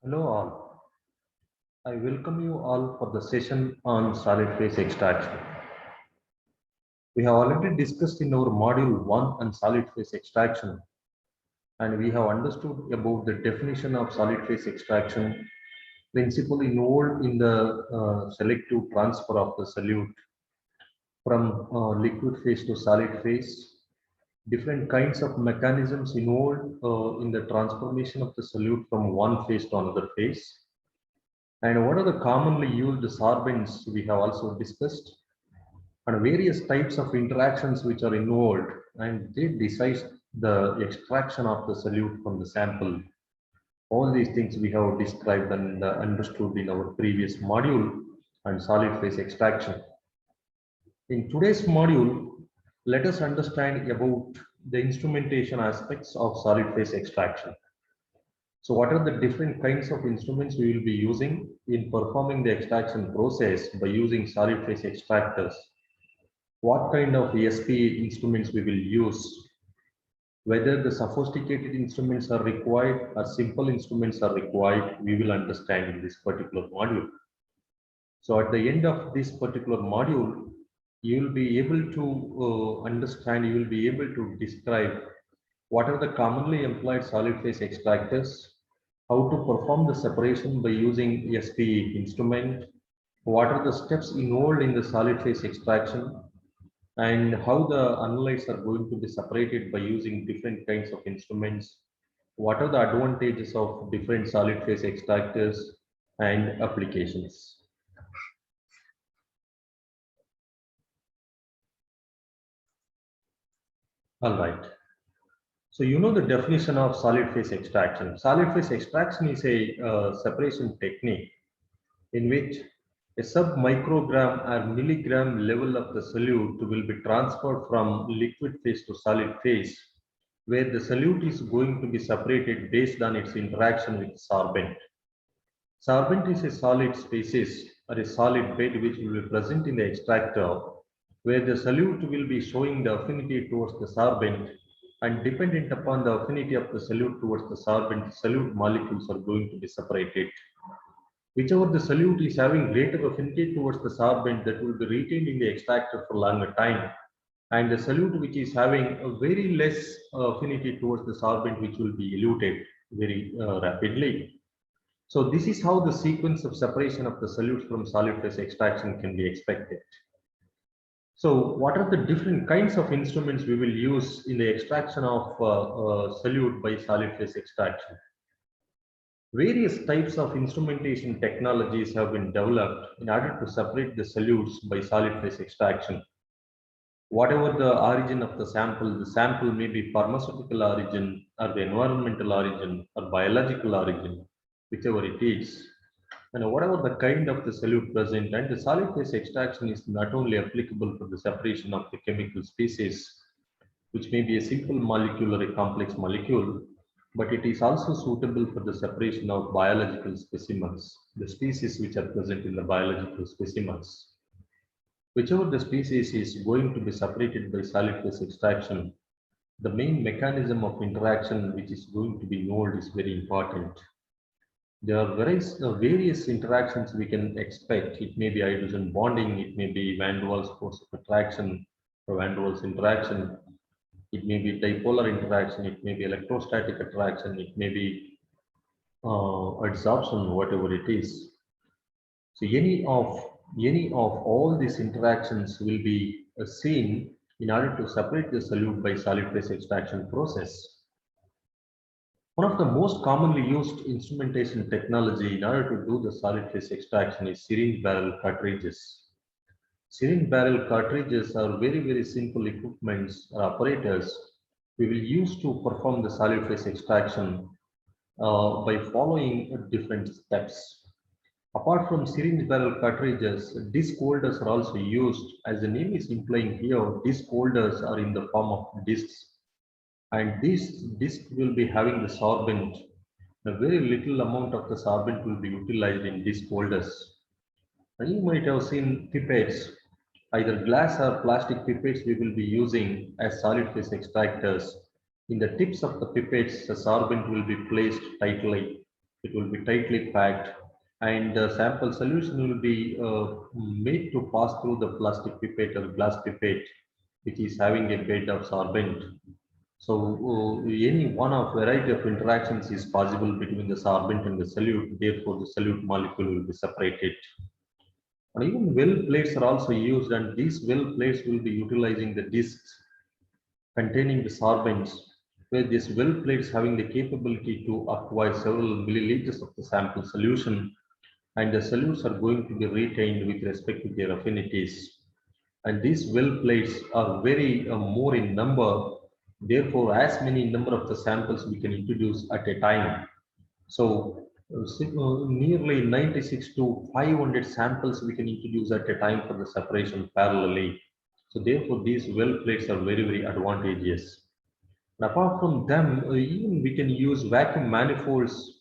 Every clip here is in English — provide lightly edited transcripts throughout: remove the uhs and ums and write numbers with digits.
Hello all. I welcome you all for the session on solid phase extraction. We have already discussed in our module 1 on solid phase extraction, and we have understood about the definition of solid phase extraction, principle involved in the selective transfer of the solute from liquid phase to solid phase, different kinds of mechanisms involved in the transformation of the solute from one phase to another phase, and what are the commonly used sorbents we have also discussed, and various types of interactions which are involved, and they decide the extraction of the solute from the sample. All these things we have described and understood in our previous module on solid phase extraction. In today's module, let us understand about the instrumentation aspects of solid phase extraction. So what are the different kinds of instruments we will be using in performing the extraction process by using solid phase extractors? What kind of SPE instruments we will use? Whether the sophisticated instruments are required or simple instruments are required, we will understand in this particular module. So at the end of this particular module, you will be able to understand, you will be able to describe what are the commonly employed solid phase extractors, how to perform the separation by using SPE instrument, what are the steps involved in the solid phase extraction, and how the analytes are going to be separated by using different kinds of instruments, what are the advantages of different solid phase extractors and applications. All right. So you know the definition of solid phase extraction. Solid phase extraction is a separation technique in which a sub-microgram or milligram level of the solute will be transferred from liquid phase to solid phase, where the solute is going to be separated based on its interaction with sorbent. Sorbent is a solid species or a solid bed which will be present in the extractor, where the solute will be showing the affinity towards the sorbent, and dependent upon the affinity of the solute towards the sorbent, solute molecules are going to be separated. Whichever the solute is having greater affinity towards the sorbent, that will be retained in the extractor for longer time, and the solute which is having a very less affinity towards the sorbent, which will be eluted very rapidly. So this is how the sequence of separation of the solutes from solid phase extraction can be expected. So what are the different kinds of instruments we will use in the extraction of solute by solid phase extraction? Various types of instrumentation technologies have been developed in order to separate the solutes by solid phase extraction. Whatever the origin of the sample may be pharmaceutical origin or the environmental origin or biological origin, whichever it is, and whatever the kind of the solute present, and the solid phase extraction is not only applicable for the separation of the chemical species, which may be a simple molecule or a complex molecule, but it is also suitable for the separation of biological specimens, the species which are present in the biological specimens. Whichever the species is going to be separated by solid phase extraction, the main mechanism of interaction which is going to be involved is very important. There are various interactions we can expect. It may be hydrogen bonding, it may be van der Waals force of attraction or van der Waals interaction, it may be dipolar interaction, it may be electrostatic attraction, it may be adsorption, whatever it is. So any of all these interactions will be seen in order to separate the solute by solid phase extraction process. One of the most commonly used instrumentation technology in order to do the solid phase extraction is syringe barrel cartridges. Syringe barrel cartridges are very simple equipments or apparatus we will use to perform the solid phase extraction by following different steps. Apart from syringe barrel cartridges, disc holders are also used. As the name is implying here, disc holders are in the form of discs, and this disc will be having the sorbent. A very little amount of the sorbent will be utilized in disc holders. And you might have seen pipettes, either glass or plastic pipettes we will be using as solid phase extractors. In the tips of the pipettes, the sorbent will be placed tightly, It will be tightly packed, and the sample solution will be made to pass through the plastic pipette or glass pipette, which is having a bed of sorbent. So any one of variety of interactions is possible between the sorbent and the solute. Therefore, the solute molecule will be separated. And even well plates are also used, and these well plates will be utilizing the discs containing the sorbents, where these well plates having the capability to acquire several milliliters of the sample solution, and the solutes are going to be retained with respect to their affinities. And these well plates are very more in number. Therefore, as many number of the samples we can introduce at a time. So nearly 96 to 500 samples we can introduce at a time for the separation parallelly. So therefore, these well plates are very, very advantageous. And apart from them, even we can use vacuum manifolds,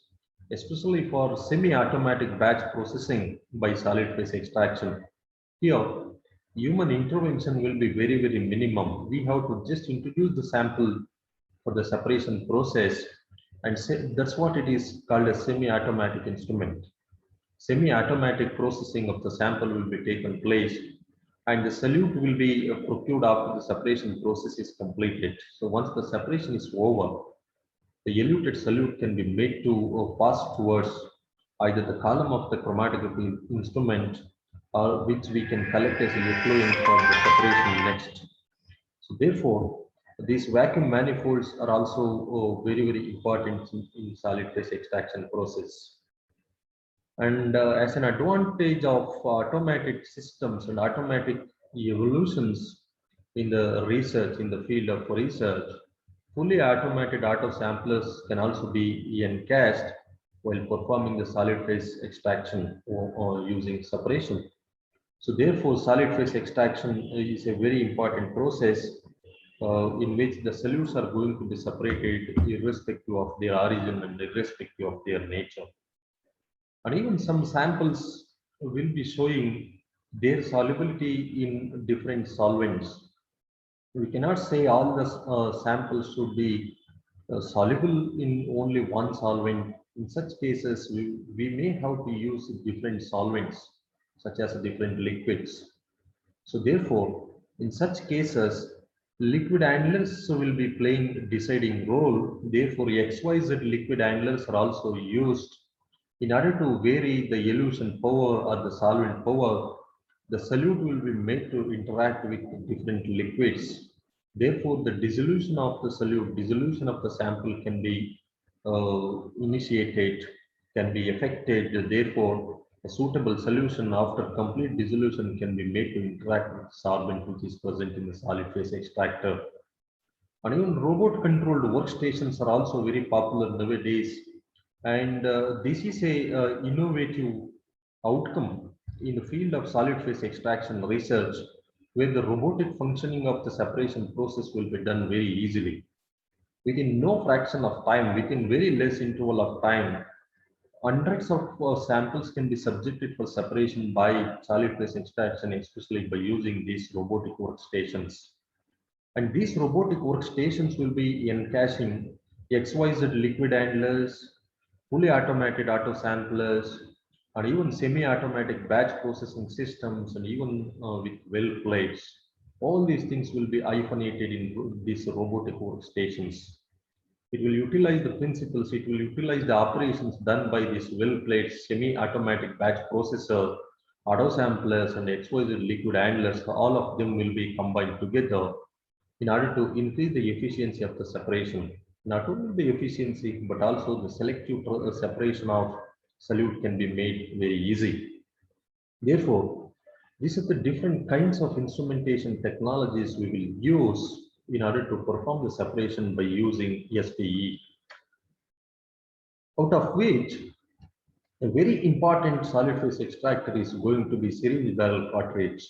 especially for semi-automatic batch processing by solid phase extraction. Here, human intervention will be very, very minimum. We have to just introduce the sample for the separation process, and say, that's what it is called a semi-automatic instrument. Semi-automatic processing of the sample will be taken place, and the solute will be procured after the separation process is completed. So once the separation is over, the eluted solute can be made to pass towards either the column of the chromatography instrument, or which we can collect as a effluent for the separation next. So therefore, these vacuum manifolds are also very, very important in solid phase extraction process. And as an advantage of automated systems and automatic evolutions in the research, in the field of research, fully automated auto samplers can also be encased while performing the solid phase extraction or using separation. So therefore, solid phase extraction is a very important process in which the solutes are going to be separated irrespective of their origin and irrespective of their nature. And even some samples will be showing their solubility in different solvents. We cannot say all the samples should be soluble in only one solvent. In such cases, we may have to use different solvents, such as different liquids. So therefore, in such cases, liquid handlers will be playing deciding role. Therefore, XYZ liquid handlers are also used in order to vary the elution power or the solvent power. The solute will be made to interact with different liquids. Therefore, the dissolution of the solute, dissolution of the sample can be initiated, can be effected. Therefore, a suitable solution after complete dissolution can be made to interact with sorbent which is present in the solid phase extractor. And even robot controlled workstations are also very popular nowadays. And this is a innovative outcome in the field of solid phase extraction research, where the robotic functioning of the separation process will be done very easily. Within no fraction of time, within very less interval of time, hundreds of samples can be subjected for separation by solid phase extraction, especially by using these robotic workstations. And these robotic workstations will be encashing XYZ liquid handlers, fully automated auto samplers, and even semi-automatic batch processing systems, and even with well plates. All these things will be hyphenated in these robotic workstations. It will utilize the principles, it will utilize the operations done by this well plates, semi-automatic batch processor, auto samplers, and XYZ liquid handlers. All of them will be combined together in order to increase the efficiency of the separation. Not only the efficiency, but also the selective separation of solute can be made very easy. Therefore, these are the different kinds of instrumentation technologies we will use in order to perform the separation by using SPE. Out of which, a very important solid phase extractor is going to be syringe barrel cartridge.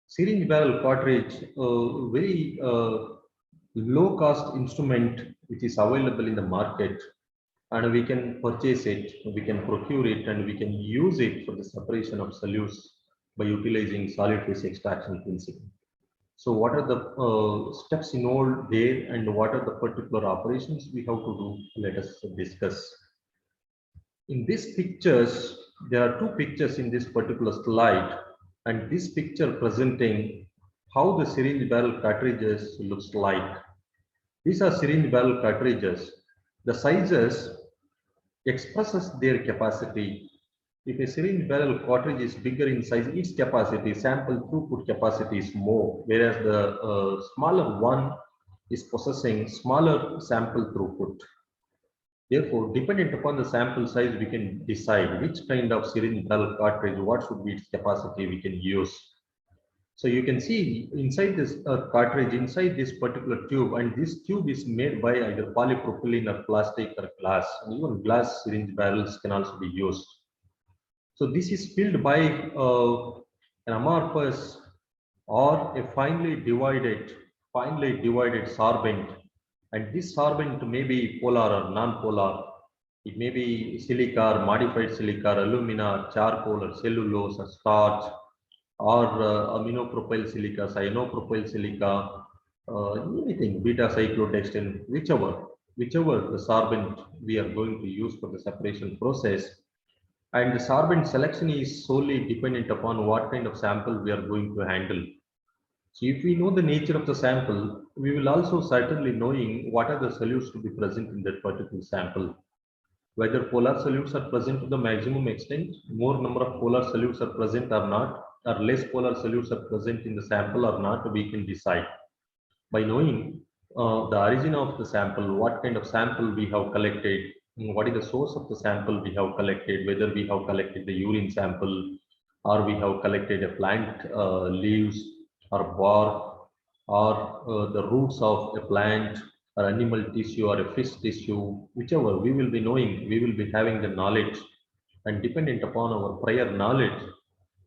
Syringe barrel cartridge, very low cost instrument which is available in the market, and we can purchase it, we can procure it, and we can use it for the separation of solutes by utilizing solid phase extraction principle. So what are the steps involved there, and what are the particular operations we have to do? Let us discuss. in these pictures, there are two pictures in this particular slide, and this picture presenting how the syringe barrel cartridges looks like. These are syringe barrel cartridges. The sizes expresses their capacity. If a syringe barrel cartridge is bigger in size, its capacity, sample throughput capacity is more, whereas the smaller one is possessing smaller sample throughput. Therefore, dependent upon the sample size, we can decide which kind of syringe barrel cartridge, what should be its capacity we can use. So you can see inside this cartridge, inside this particular tube, and this tube is made by either polypropylene or plastic or glass, and even glass syringe barrels can also be used. So this is filled by an amorphous or a finely divided sorbent, and this sorbent may be polar or non-polar. It may be silica or modified silica, or alumina, charcoal, or cellulose, or starch, or aminopropyl silica, cyanopropyl silica, anything, beta cyclodextrin, whichever the sorbent we are going to use for the separation process. And the sorbent selection is solely dependent upon what kind of sample we are going to handle. So if we know the nature of the sample, we will also certainly knowing what are the solutes to be present in that particular sample. Whether polar solutes are present to the maximum extent, more number of polar solutes are present or not, or less polar solutes are present in the sample or not, we can decide. By knowing the origin of the sample, what kind of sample we have collected, what is the source of the sample we have collected, whether we have collected the urine sample or we have collected a plant leaves or bark or the roots of a plant or animal tissue or a fish tissue, whichever we will be knowing, we will be having the knowledge, and dependent upon our prior knowledge,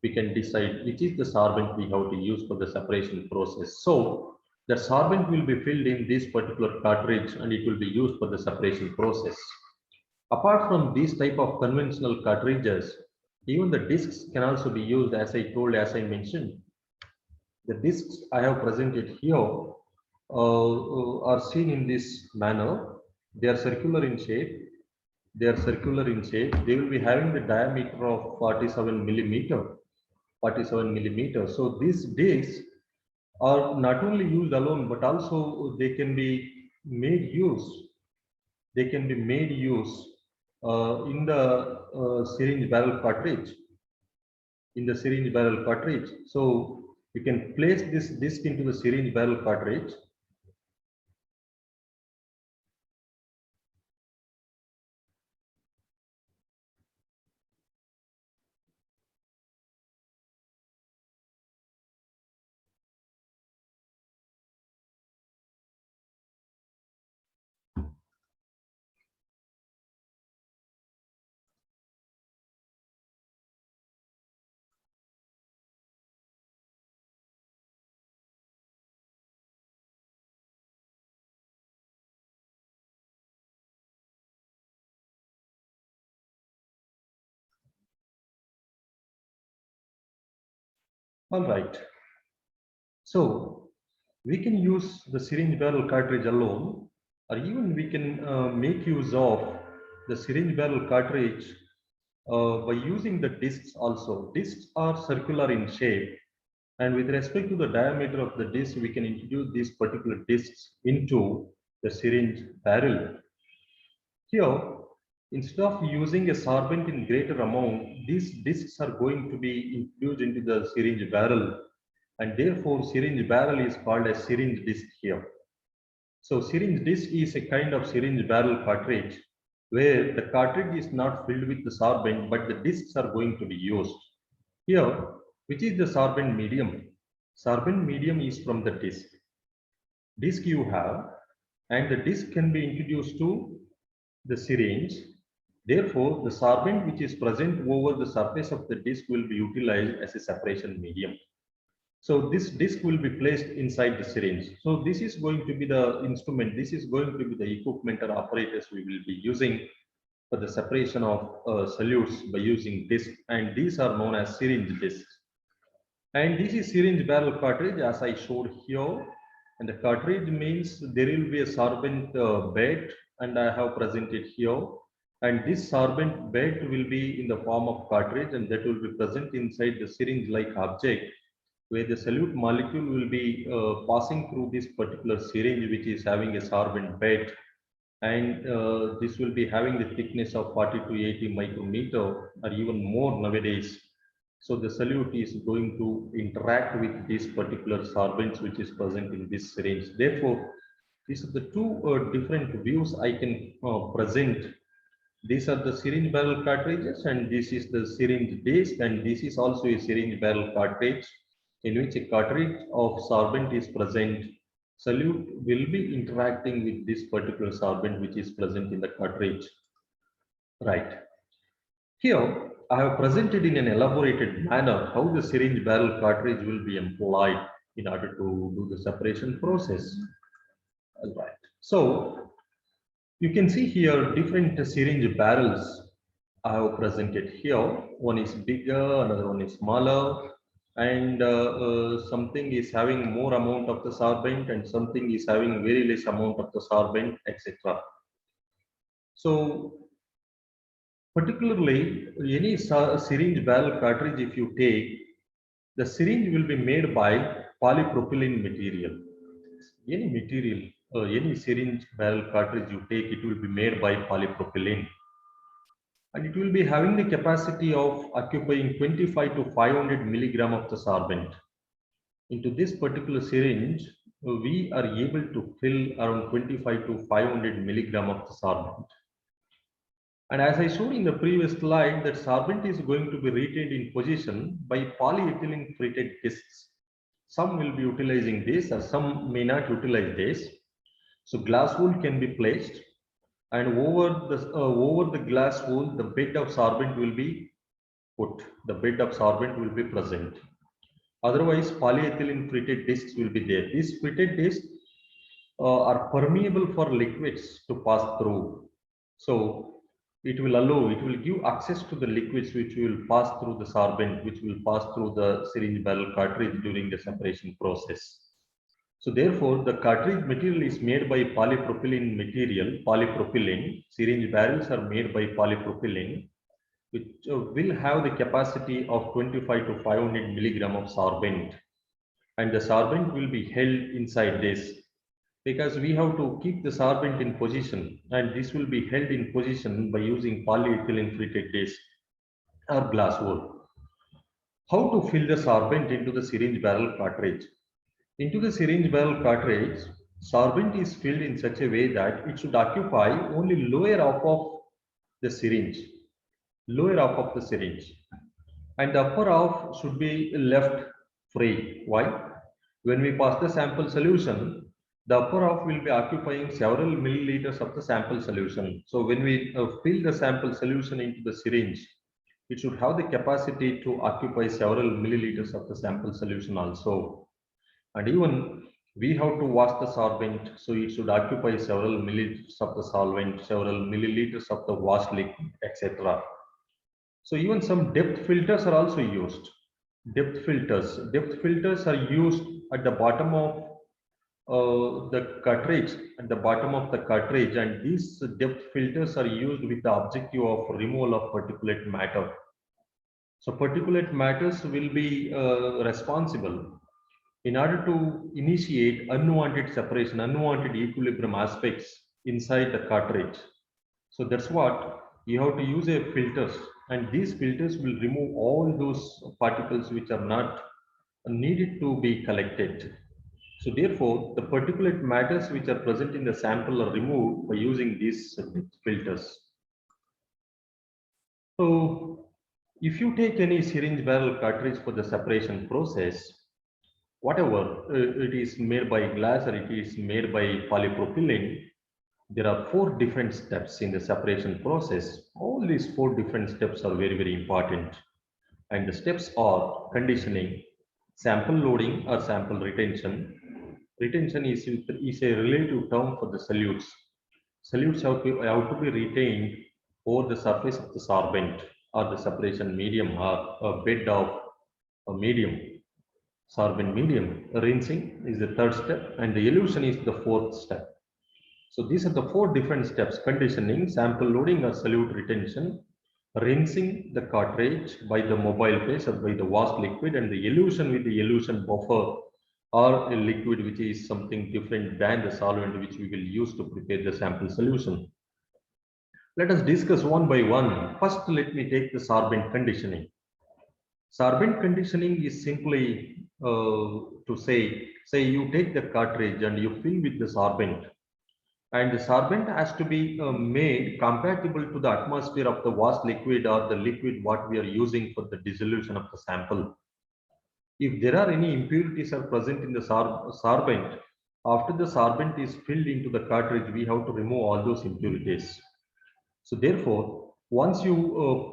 we can decide which is the sorbent we have to use for the separation process. So the sorbent will be filled in this particular cartridge and it will be used for the separation process. Apart from these type of conventional cartridges, even the discs can also be used, as I mentioned. The discs I have presented here are seen in this manner. They are circular in shape. They will be having the diameter of 47 millimeter. So these discs are not only used alone, but also they can be made use. In the syringe barrel cartridge. So you can place this disc into the syringe barrel cartridge. All right. So we can use the syringe barrel cartridge alone, or even we can make use of the syringe barrel cartridge by using the discs also. Discs are circular in shape, and with respect to the diameter of the disc, we can introduce these particular discs into the syringe barrel. Here, instead of using a sorbent in greater amount, these discs are going to be infused into the syringe barrel, and therefore syringe barrel is called a syringe disc here. So syringe disc is a kind of syringe barrel cartridge where the cartridge is not filled with the sorbent, but the discs are going to be used. Here, which is the sorbent medium? Sorbent medium is from the disc. Disc you have, and the disc can be introduced to the syringe. Therefore, the sorbent which is present over the surface of the disc will be utilized as a separation medium. So this disc will be placed inside the syringe. So this is going to be the instrument. This is going to be the equipment or apparatus we will be using for the separation of solutes by using disc, and these are known as syringe discs. And this is syringe barrel cartridge as I showed here. And the cartridge means there will be a sorbent bed, and I have presented here. And this sorbent bed will be in the form of cartridge, and that will be present inside the syringe-like object, where the solute molecule will be passing through this particular syringe, which is having a sorbent bed, and this will be having the thickness of 40 to 80 micrometer or even more nowadays. So the solute is going to interact with these particular sorbents which is present in this syringe. Therefore, these are the two different views I can present. These are the syringe barrel cartridges, and this is the syringe disc, and this is also a syringe barrel cartridge in which a cartridge of sorbent is present. Solute will be interacting with this particular sorbent which is present in the cartridge. Right. Here, I have presented in an elaborated manner how the syringe barrel cartridge will be employed in order to do the separation process. All right. So, you can see here different syringe barrels I have presented here. One is bigger, another one is smaller, and something is having more amount of the sorbent and something is having very less amount of the sorbent, etc. So particularly any syringe barrel cartridge, if you take, the syringe will be made by polypropylene material. Any material, any syringe barrel cartridge you take, it will be made by polypropylene. And it will be having the capacity of occupying 25 to 500 milligram of the sorbent. Into this particular syringe, we are able to fill around 25 to 500 milligram of the sorbent. And as I showed in the previous slide, that sorbent is going to be retained in position by polyethylene treated discs. Some will be utilizing this, or some may not utilize this. So glass wool can be placed, and over the glass wool, the bed of sorbent will be put. The bed of sorbent will be present. Otherwise, polyethylene treated discs will be there. These treated discs are permeable for liquids to pass through. So it will give access to the liquids which will pass through the sorbent, which will pass through the syringe barrel cartridge during the separation process. So therefore, the cartridge material is made by polypropylene material, polypropylene. Syringe barrels are made by polypropylene, which will have the capacity of 25 to 500 milligram of sorbent. And the sorbent will be held inside this, because we have to keep the sorbent in position, and this will be held in position by using polyethylene treated disc or glass wool. How to fill the sorbent into the syringe barrel cartridge? Into the syringe barrel cartridge, sorbent is filled in such a way that it should occupy only lower half of the syringe, and the upper half should be left free. Why? When we pass the sample solution, the upper half will be occupying several milliliters of the sample solution. So when we fill the sample solution into the syringe, it should have the capacity to occupy several milliliters of the sample solution also. And even we have to wash the sorbent, so it should occupy several milliliters of the solvent, several milliliters of the wash liquid, etc. So even some depth filters are also used. Depth filters are used at the bottom of the cartridge, and these depth filters are used with the objective of removal of particulate matter. So particulate matters will be responsible in order to initiate unwanted separation, unwanted equilibrium aspects inside the cartridge. So that's what you have to use a filters, and these filters will remove all those particles which are not needed to be collected. So therefore, the particulate matters which are present in the sample are removed by using these filters. So if you take any syringe barrel cartridge for the separation process, whatever it is made by glass or it is made by polypropylene, there are 4 different steps in the separation process. All these 4 different steps are very, very important. And the steps are conditioning, sample loading or sample retention. Retention is a relative term for the solutes. Solutes have to be retained over the surface of the sorbent or the separation medium or a bed of a medium, sorbent medium. Rinsing is the 3rd step, and the elution is the 4th step. So these are the 4 different steps: conditioning, sample loading or solute retention, rinsing the cartridge by the mobile phase or by the washed liquid, and the elution with the elution buffer or a liquid which is something different than the solvent which we will use to prepare the sample solution. Let us discuss one by one. First, let me take the sorbent conditioning. Sorbent conditioning is simply to say you take the cartridge and you fill with the sorbent, and the sorbent has to be made compatible to the atmosphere of the washed liquid or the liquid what we are using for the dissolution of the sample. If there are any impurities are present in the sorbent, after the sorbent is filled into the cartridge, we have to remove all those impurities. So therefore, once you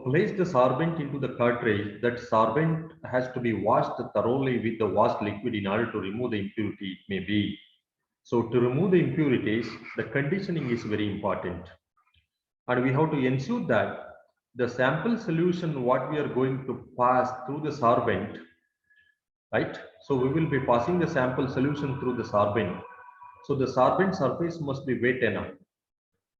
place the sorbent into the cartridge, that sorbent has to be washed thoroughly with the washed liquid in order to remove the impurity it may be. So to remove the impurities, the conditioning is very important. And we have to ensure that the sample solution what we are going to pass through the sorbent, right? So we will be passing the sample solution through the sorbent. So the sorbent surface must be wet enough.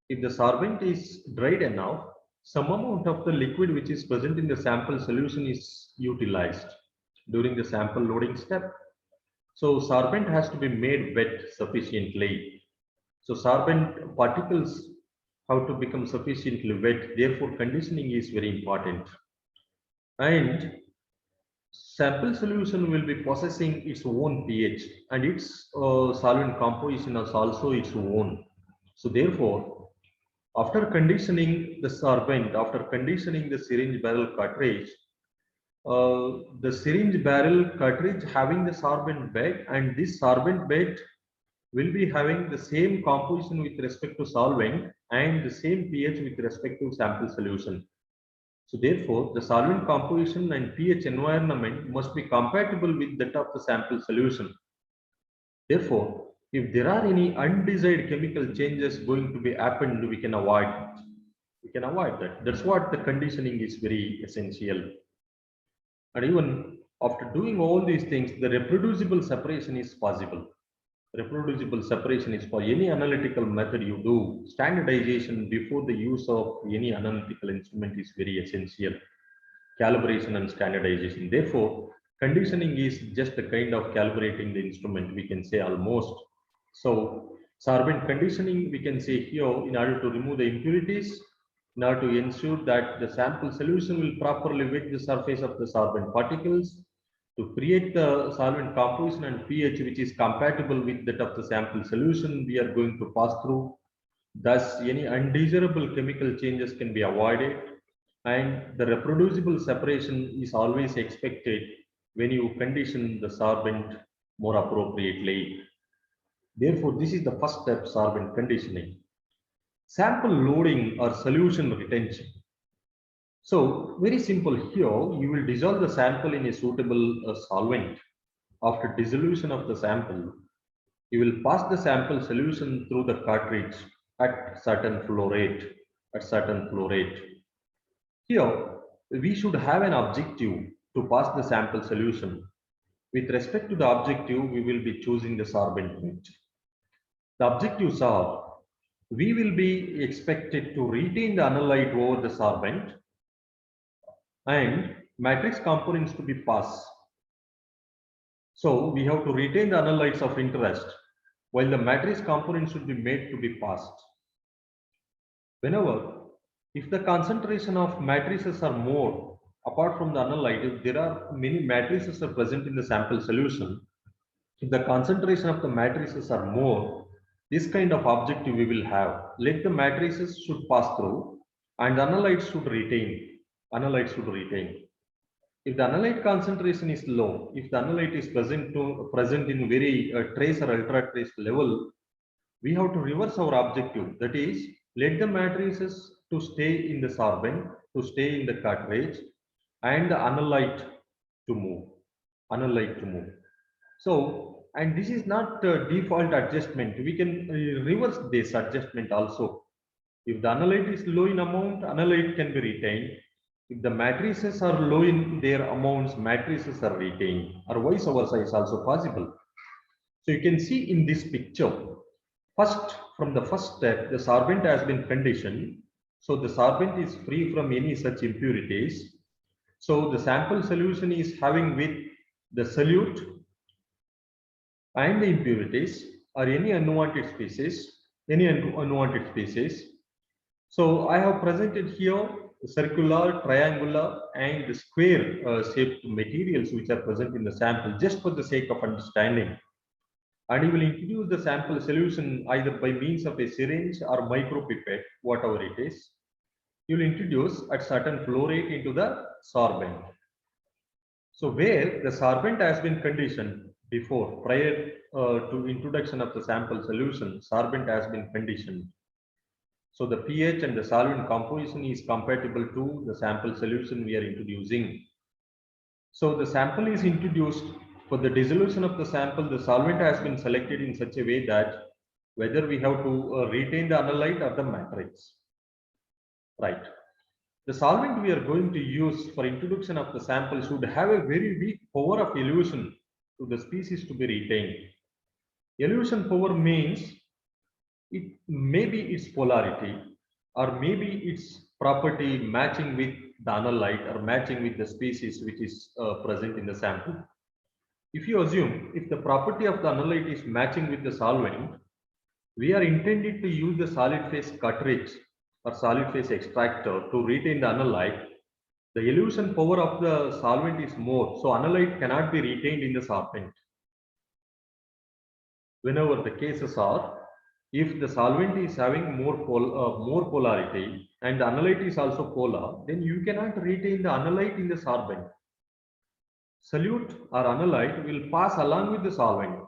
If the sorbent is dried enough, some amount of the liquid which is present in the sample solution is utilized during the sample loading step. So sorbent has to be made wet sufficiently. So sorbent particles have to become sufficiently wet. Therefore, conditioning is very important. And sample solution will be possessing its own pH, and its solvent composition is also its own. So therefore, after conditioning the sorbent, after conditioning the syringe barrel cartridge, the syringe barrel cartridge having the sorbent bed, and this sorbent bed will be having the same composition with respect to solvent and the same pH with respect to sample solution. So therefore, the solvent composition and pH environment must be compatible with that of the sample solution. Therefore, if there are any undesired chemical changes going to be happened, we can avoid it. We can avoid that. That's what the conditioning is very essential. And even after doing all these things, the reproducible separation is possible. Reproducible separation is for any analytical method you do. Standardization before the use of any analytical instrument is very essential. Calibration and standardization. Therefore, conditioning is just a kind of calibrating the instrument, we can say almost. So, sorbent conditioning, we can say here, in order to remove the impurities, in order to ensure that the sample solution will properly wet the surface of the sorbent particles, to create the solvent composition and pH which is compatible with that of the sample solution we are going to pass through. Thus, any undesirable chemical changes can be avoided, and the reproducible separation is always expected when you condition the sorbent more appropriately. Therefore, this is the first step, sorbent conditioning. Sample loading or solution retention. So very simple here, you will dissolve the sample in a suitable solvent. After dissolution of the sample, you will pass the sample solution through the cartridge at certain flow rate, Here, we should have an objective to pass the sample solution. With respect to the objective, we will be choosing the sorbent bed. The objectives are, we will be expected to retain the analyte over the sorbent and matrix components to be passed. So we have to retain the analytes of interest while the matrix components should be made to be passed. Whenever, if the concentration of matrices are more, apart from the analyte, if there are many matrices are present in the sample solution, if the concentration of the matrices are more, this kind of objective we will have. Let the matrices should pass through and the analytes should retain. If the analyte concentration is low, if the analyte is present in very trace or ultra trace level, we have to reverse our objective. That is, let the matrices to stay in the sorbent, to stay in the cartridge, and the analyte to move. So, and this is not default adjustment. We can reverse this adjustment also. If the analyte is low in amount, analyte can be retained. If the matrices are low in their amounts, matrices are retained, or vice versa is also possible. So you can see in this picture, first from the first step, the sorbent has been conditioned. So the sorbent is free from any such impurities. So the sample solution is having with the solute and the impurities or any unwanted species, So I have presented here circular, triangular, and square shaped materials which are present in the sample just for the sake of understanding. And you will introduce the sample solution either by means of a syringe or micropipette, whatever it is. You will introduce at certain flow rate into the sorbent. So where the sorbent has been conditioned before, prior to introduction of the sample solution, sorbent has been conditioned. So the pH and the solvent composition is compatible to the sample solution we are introducing. So the sample is introduced. For the dissolution of the sample, the solvent has been selected in such a way that whether we have to retain the analyte or the matrix. Right. The solvent we are going to use for introduction of the sample should have a very weak power of elution to the species to be retained. Elution power means it may be its polarity or maybe its property matching with the analyte or matching with the species which is present in the sample. If you assume if the property of the analyte is matching with the solvent, we are intended to use the solid phase cartridge or solid phase extractor to retain the analyte. The elution power of the solvent is more, so analyte cannot be retained in the sorbent. Whenever the cases are, if the solvent is having more polarity and the analyte is also polar, then you cannot retain the analyte in the sorbent. Solute or analyte will pass along with the solvent.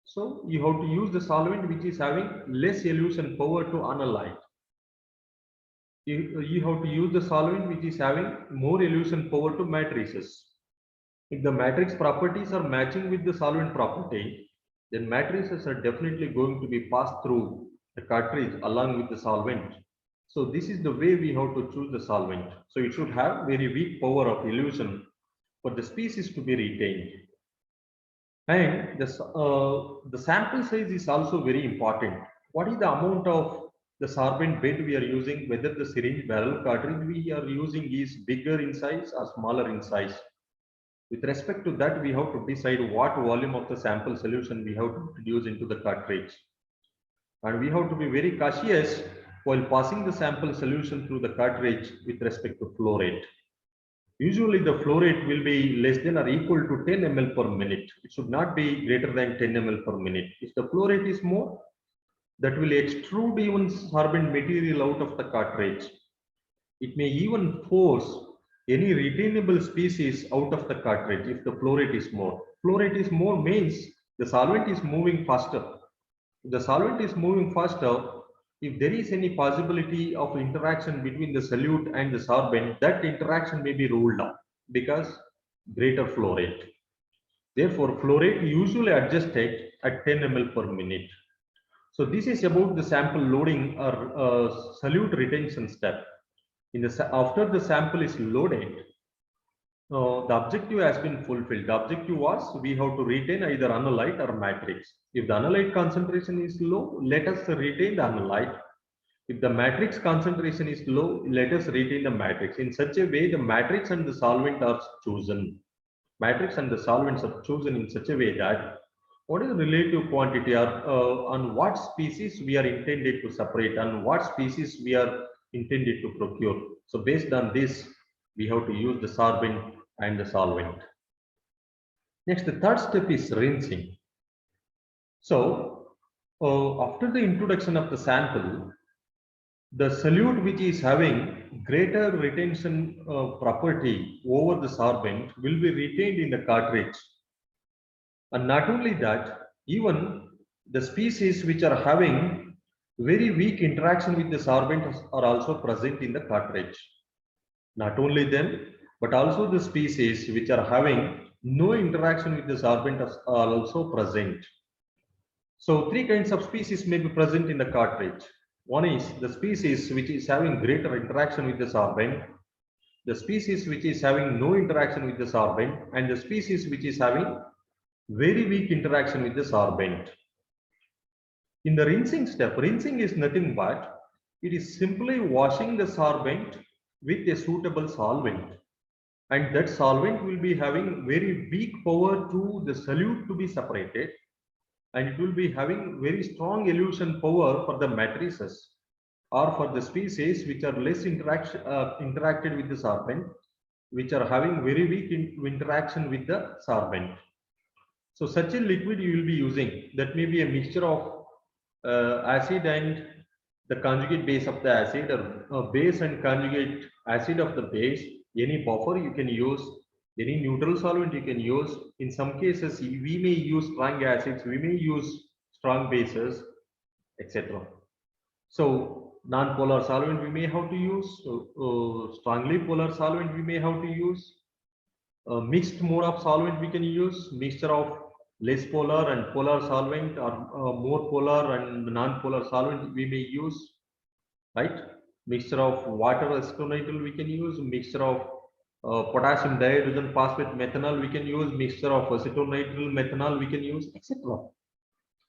So you have to use the solvent which is having less elution power to analyte. You have to use the solvent which is having more elution power to matrices. If the matrix properties are matching with the solvent property, then matrices are definitely going to be passed through the cartridge along with the solvent. So this is the way we have to choose the solvent. So it should have very weak power of elution for the species to be retained. And the sample size is also very important. What is the amount of the sorbent bed we are using, whether the syringe barrel cartridge we are using is bigger in size or smaller in size? With respect to that, we have to decide what volume of the sample solution we have to introduce into the cartridge. And we have to be very cautious while passing the sample solution through the cartridge with respect to flow rate. Usually the flow rate will be less than or equal to 10 ml per minute. It should not be greater than 10 ml per minute. If the flow rate is more, that will extrude even sorbent material out of the cartridge. It may even force any retainable species out of the cartridge if the flow rate is more. Flow rate is more means the solvent is moving faster. If the solvent is moving faster, if there is any possibility of interaction between the solute and the sorbent, that interaction may be ruled out because greater flow rate. Therefore, flow rate usually adjusted at 10 ml per minute. So this is about the sample loading or solute retention step. After the sample is loaded, the objective has been fulfilled. The objective was we have to retain either analyte or matrix. If the analyte concentration is low, let us retain the analyte. If the matrix concentration is low, let us retain the matrix. In such a way, the matrix and the solvent are chosen. Matrix and the solvents are chosen in such a way that what is the relative quantity or on what species we are intended to separate and what species we are intended to procure. So based on this, we have to use the sorbent and the solvent. Next, the third step is rinsing. So after the introduction of the sample, the solute which is having greater retention property over the sorbent will be retained in the cartridge. And not only that, even the species which are having very weak interaction with the sorbent are also present in the cartridge. Not only them, but also the species which are having no interaction with the sorbent are also present. So three kinds of species may be present in the cartridge. One is the species which is having greater interaction with the sorbent, the species which is having no interaction with the sorbent, and the species which is having very weak interaction with the sorbent. In the rinsing step, rinsing is nothing but it is simply washing the solvent with a suitable solvent, and that solvent will be having very weak power to the solute to be separated, and it will be having very strong elution power for the matrices or for the species which are less interacted with the solvent, which are having very weak interaction with the solvent. So such a liquid you will be using, that may be a mixture of acid and the conjugate base of the acid, or base and conjugate acid of the base. Any buffer you can use, any neutral solvent you can use. In some cases we may use strong acids, we may use strong bases, etc. So non-polar solvent we may have to use, strongly polar solvent we may have to use, mixed mode of solvent we can use, mixture of less polar and polar solvent, or more polar and non-polar solvent we may use, right? Mixture of water acetonitrile we can use, mixture of potassium dihydrogen phosphate methanol we can use, mixture of acetonitrile methanol we can use, etc.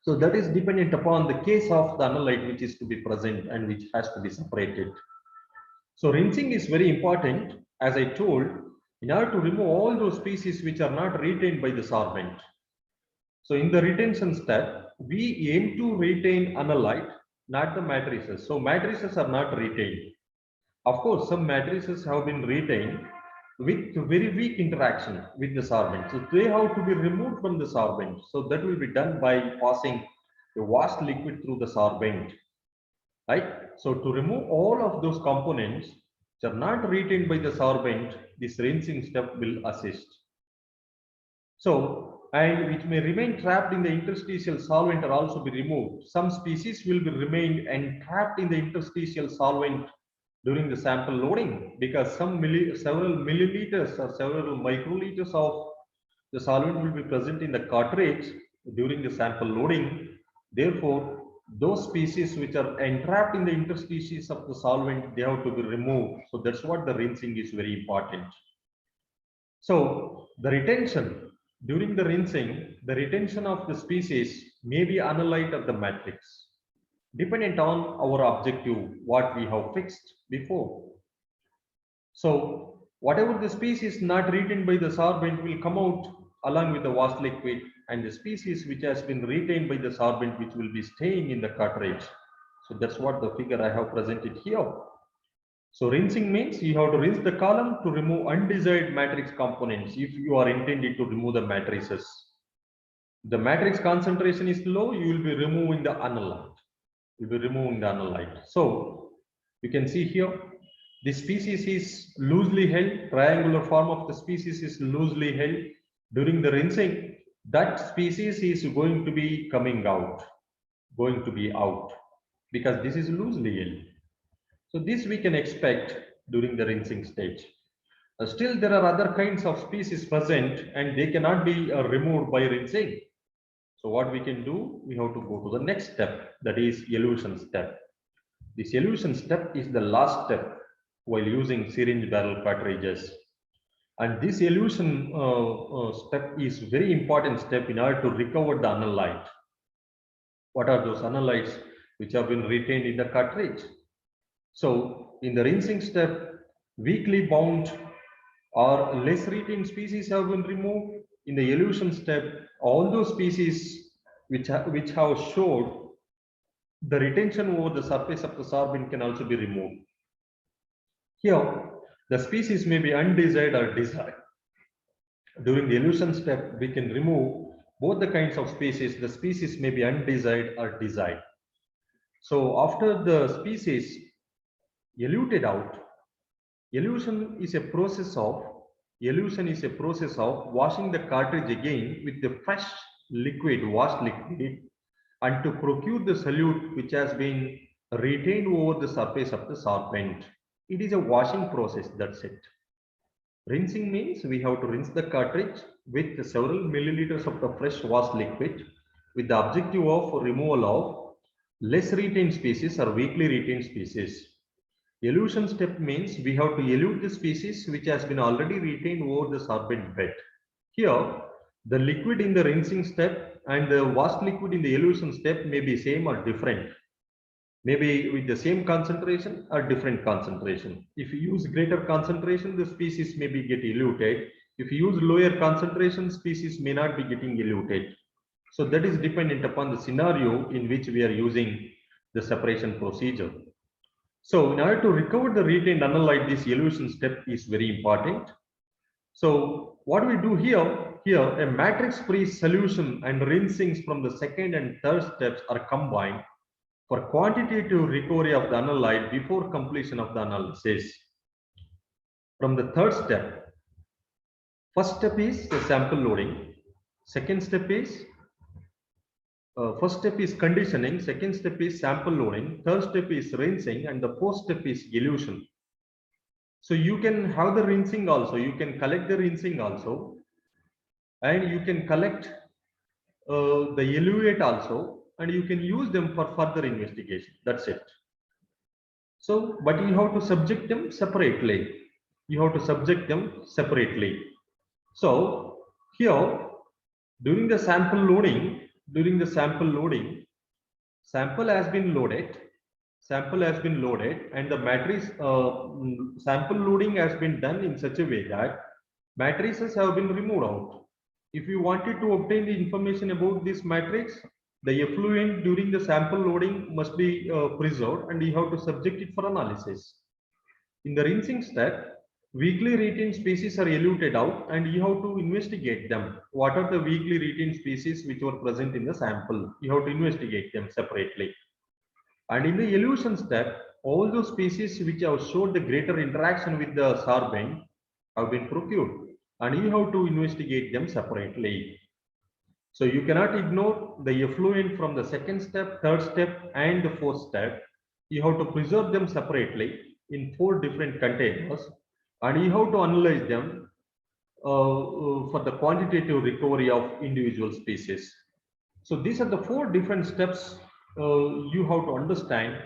So that is dependent upon the case of the analyte which is to be present and which has to be separated. So rinsing is very important, as I told, in order to remove all those species which are not retained by the solvent. So in the retention step, we aim to retain analyte, not the matrices. So matrices are not retained. Of course, some matrices have been retained with very weak interaction with the solvent. So they have to be removed from the solvent. So that will be done by passing a washed liquid through the solvent, right? So to remove all of those components which are not retained by the solvent, this rinsing step will assist. So, and which may remain trapped in the interstitial solvent are also be removed. Some species will be remain entrapped in the interstitial solvent during the sample loading, because several milliliters or several microliters of the solvent will be present in the cartridge during the sample loading. Therefore, those species which are entrapped in the interstices of the solvent, they have to be removed. So that's what the rinsing is very important. So the retention, during the rinsing, the retention of the species may be analyte of the matrix, dependent on our objective, what we have fixed before. So whatever the species not retained by the sorbent will come out along with the washed liquid, and the species which has been retained by the sorbent which will be staying in the cartridge. So that's what the figure I have presented here. So rinsing means you have to rinse the column to remove undesired matrix components if you are intended to remove the matrices. The matrix concentration is low, you will be removing the analyte. You'll be removing the analyte. So you can see here, the species is loosely held, triangular form of the species is loosely held. During the rinsing, that species is going to be coming out, going to be out, because this is loosely held. So this we can expect during the rinsing stage. Still, there are other kinds of species present and they cannot be removed by rinsing. So what we can do, we have to go to the next step, that is elution step. This elution step is the last step while using syringe barrel cartridges. And this elution step is very important step in order to recover the analyte. What are those analytes which have been retained in the cartridge? So in the rinsing step, weakly bound or less retained species have been removed. In the elution step, all those species which have showed the retention over the surface of the sorbent can also be removed. Here, the species may be undesired or desired. During the elution step, we can remove both the kinds of species. The species may be undesired or desired. So after the species eluted out, elution is a process of washing the cartridge again with the fresh liquid, washed liquid, and to procure the solute which has been retained over the surface of the sorbent. It is a washing process, that's it. Rinsing means we have to rinse the cartridge with several milliliters of the fresh washed liquid with the objective of removal of less retained species or weakly retained species. Elution step means we have to elute the species which has been already retained over the sorbent bed. Here, the liquid in the rinsing step and the washed liquid in the elution step may be same or different. Maybe with the same concentration or different concentration. If you use greater concentration, the species may be get eluted. If you use lower concentration, species may not be getting eluted. So that is dependent upon the scenario in which we are using the separation procedure. So in order to recover the retained analyte, this elution step is very important. So what we do here a matrix-free solution and rinsings from the second and third steps are combined for quantitative recovery of the analyte before completion of the analysis. From the third step, first step is the sample loading. Second step is first step is conditioning. Second step is sample loading. Third step is rinsing, and the fourth step is elution. So you can have the rinsing also. You can collect the rinsing also, and you can collect the eluate also, and you can use them for further investigation. That's it. So, but you have to subject them separately. You have to subject them separately. So here, during the sample loading, sample has been loaded. And the matrix sample loading has been done in such a way that matrices have been removed out. If you wanted to obtain the information about this matrix, the effluent during the sample loading must be preserved, and you have to subject it for analysis. In the rinsing step, weakly retained species are eluted out, and you have to investigate them. What are the weakly retained species which were present in the sample? You have to investigate them separately. And in the elution step, all those species which have showed the greater interaction with the sorbent have been procured, and you have to investigate them separately. So you cannot ignore the effluent from the second step, third step, and the fourth step. You have to preserve them separately in 4 different containers, and you have to analyze them for the quantitative recovery of individual species. So these are the 4 different steps you have to understand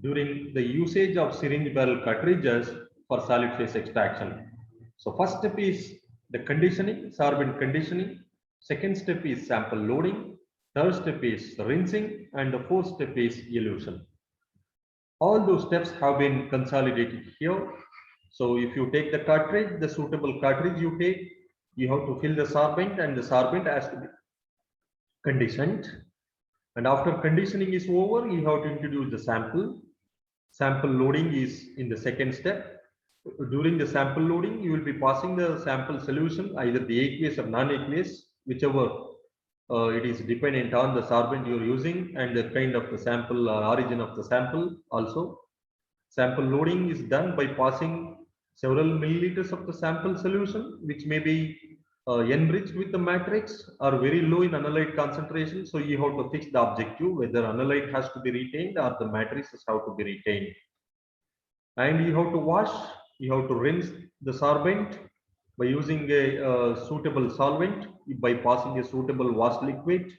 during the usage of syringe barrel cartridges for solid phase extraction. So first step is the conditioning, sorbent conditioning. Second step is sample loading. Third step is rinsing, and the fourth step is elution. All those steps have been consolidated here. So if you take the cartridge, the suitable cartridge you take, you have to fill the sorbent, and the sorbent has to be conditioned. And after conditioning is over, you have to introduce the sample. Sample loading is in the second step. During the sample loading, you will be passing the sample solution, either the aqueous or non-aqueous, whichever it is dependent on the sorbent you are using and the kind of the sample or origin of the sample also. Sample loading is done by passing several milliliters of the sample solution, which may be enriched with the matrix or very low in analyte concentration. So you have to fix the objective, whether analyte has to be retained or the matrices have to be retained. And you have to wash, you have to rinse the sorbent by using a suitable solvent, by passing a suitable wash liquid.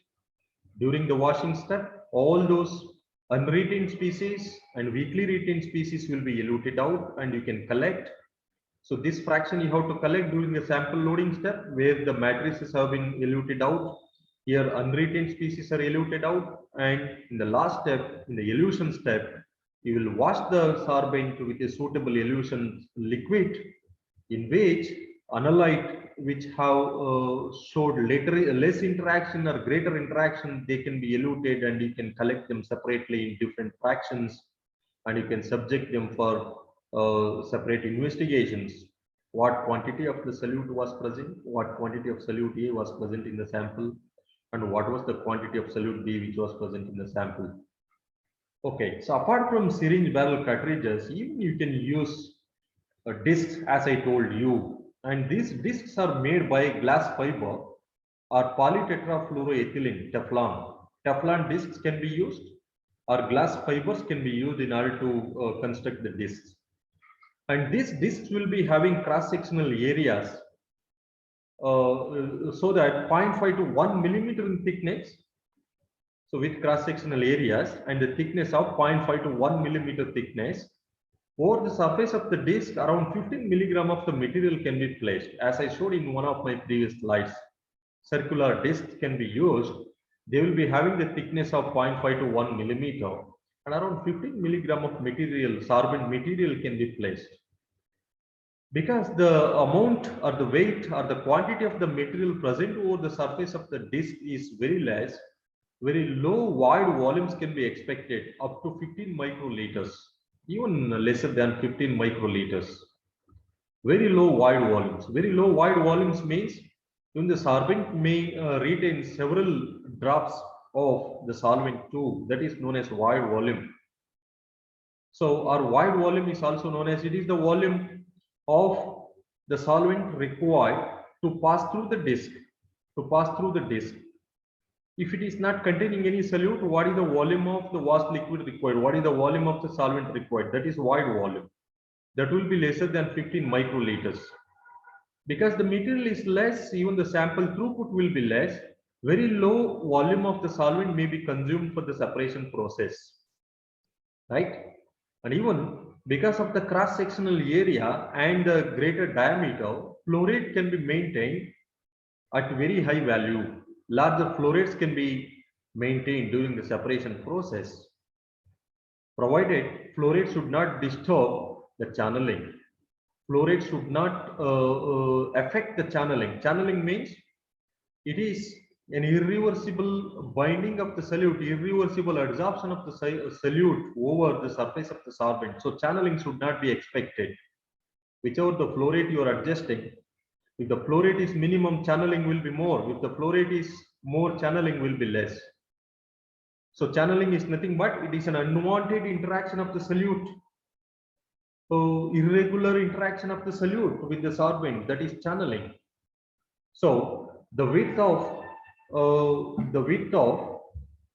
During the washing step, all those unretained species and weakly retained species will be eluted out, and you can collect. So this fraction you have to collect during the sample loading step, where the matrices have been eluted out. Here unretained species are eluted out, and in the last step, in the elution step, you will wash the sorbent with a suitable elution liquid, in which analyte which have showed less interaction or greater interaction, they can be eluted, and you can collect them separately in different fractions, and you can subject them for separate investigations. What quantity of the solute was present, what quantity of solute A was present in the sample, and what was the quantity of solute B which was present in the sample. Okay, so apart from syringe barrel cartridges, even you can use discs, as I told you, and these discs are made by glass fiber or polytetrafluoroethylene, Teflon. Teflon discs can be used, or glass fibers can be used in order to construct the discs. And these discs will be having cross-sectional areas so that 0.5 to 1 millimeter in thickness. So with cross-sectional areas and the thickness of 0.5 to 1 millimeter thickness, over the surface of the disc, around 15 milligram of the material can be placed. As I showed in one of my previous slides, circular discs can be used, They will be having the thickness of 0.5 to 1 millimeter, and around 15 milligram of material, sorbent material can be placed. Because the amount or the weight or the quantity of the material present over the surface of the disc is very less, very low void volumes can be expected up to 15 microliters, even lesser than 15 microliters. Very low void volumes. Very low void volumes means even the solvent may retain several drops of the solvent too. That is known as void volume. So our void volume is also known as, it is the volume of the solvent required to pass through the disc. To pass through the disc. If it is not containing any solute, what is the volume of the washed liquid required? What is the volume of the solvent required? That is void volume. That will be lesser than 15 microliters. Because the material is less, even the sample throughput will be less. Very low volume of the solvent may be consumed for the separation process, right? And even because of the cross-sectional area and the greater diameter, flow rate can be maintained at very high value. Larger flow rates can be maintained during the separation process, provided flow rate should not disturb the channeling. Flow rate should not affect the channeling. Channeling means it is an irreversible binding of the solute, irreversible adsorption of the solute over the surface of the sorbent. So channeling should not be expected. Whichever the flow rate you are adjusting, if the flow rate is minimum, channeling will be more. If the flow rate is more, channeling will be less. So channeling is nothing but it is an unwanted interaction of the solute. So irregular interaction of the solute with the sorbent, that is channeling. So the width of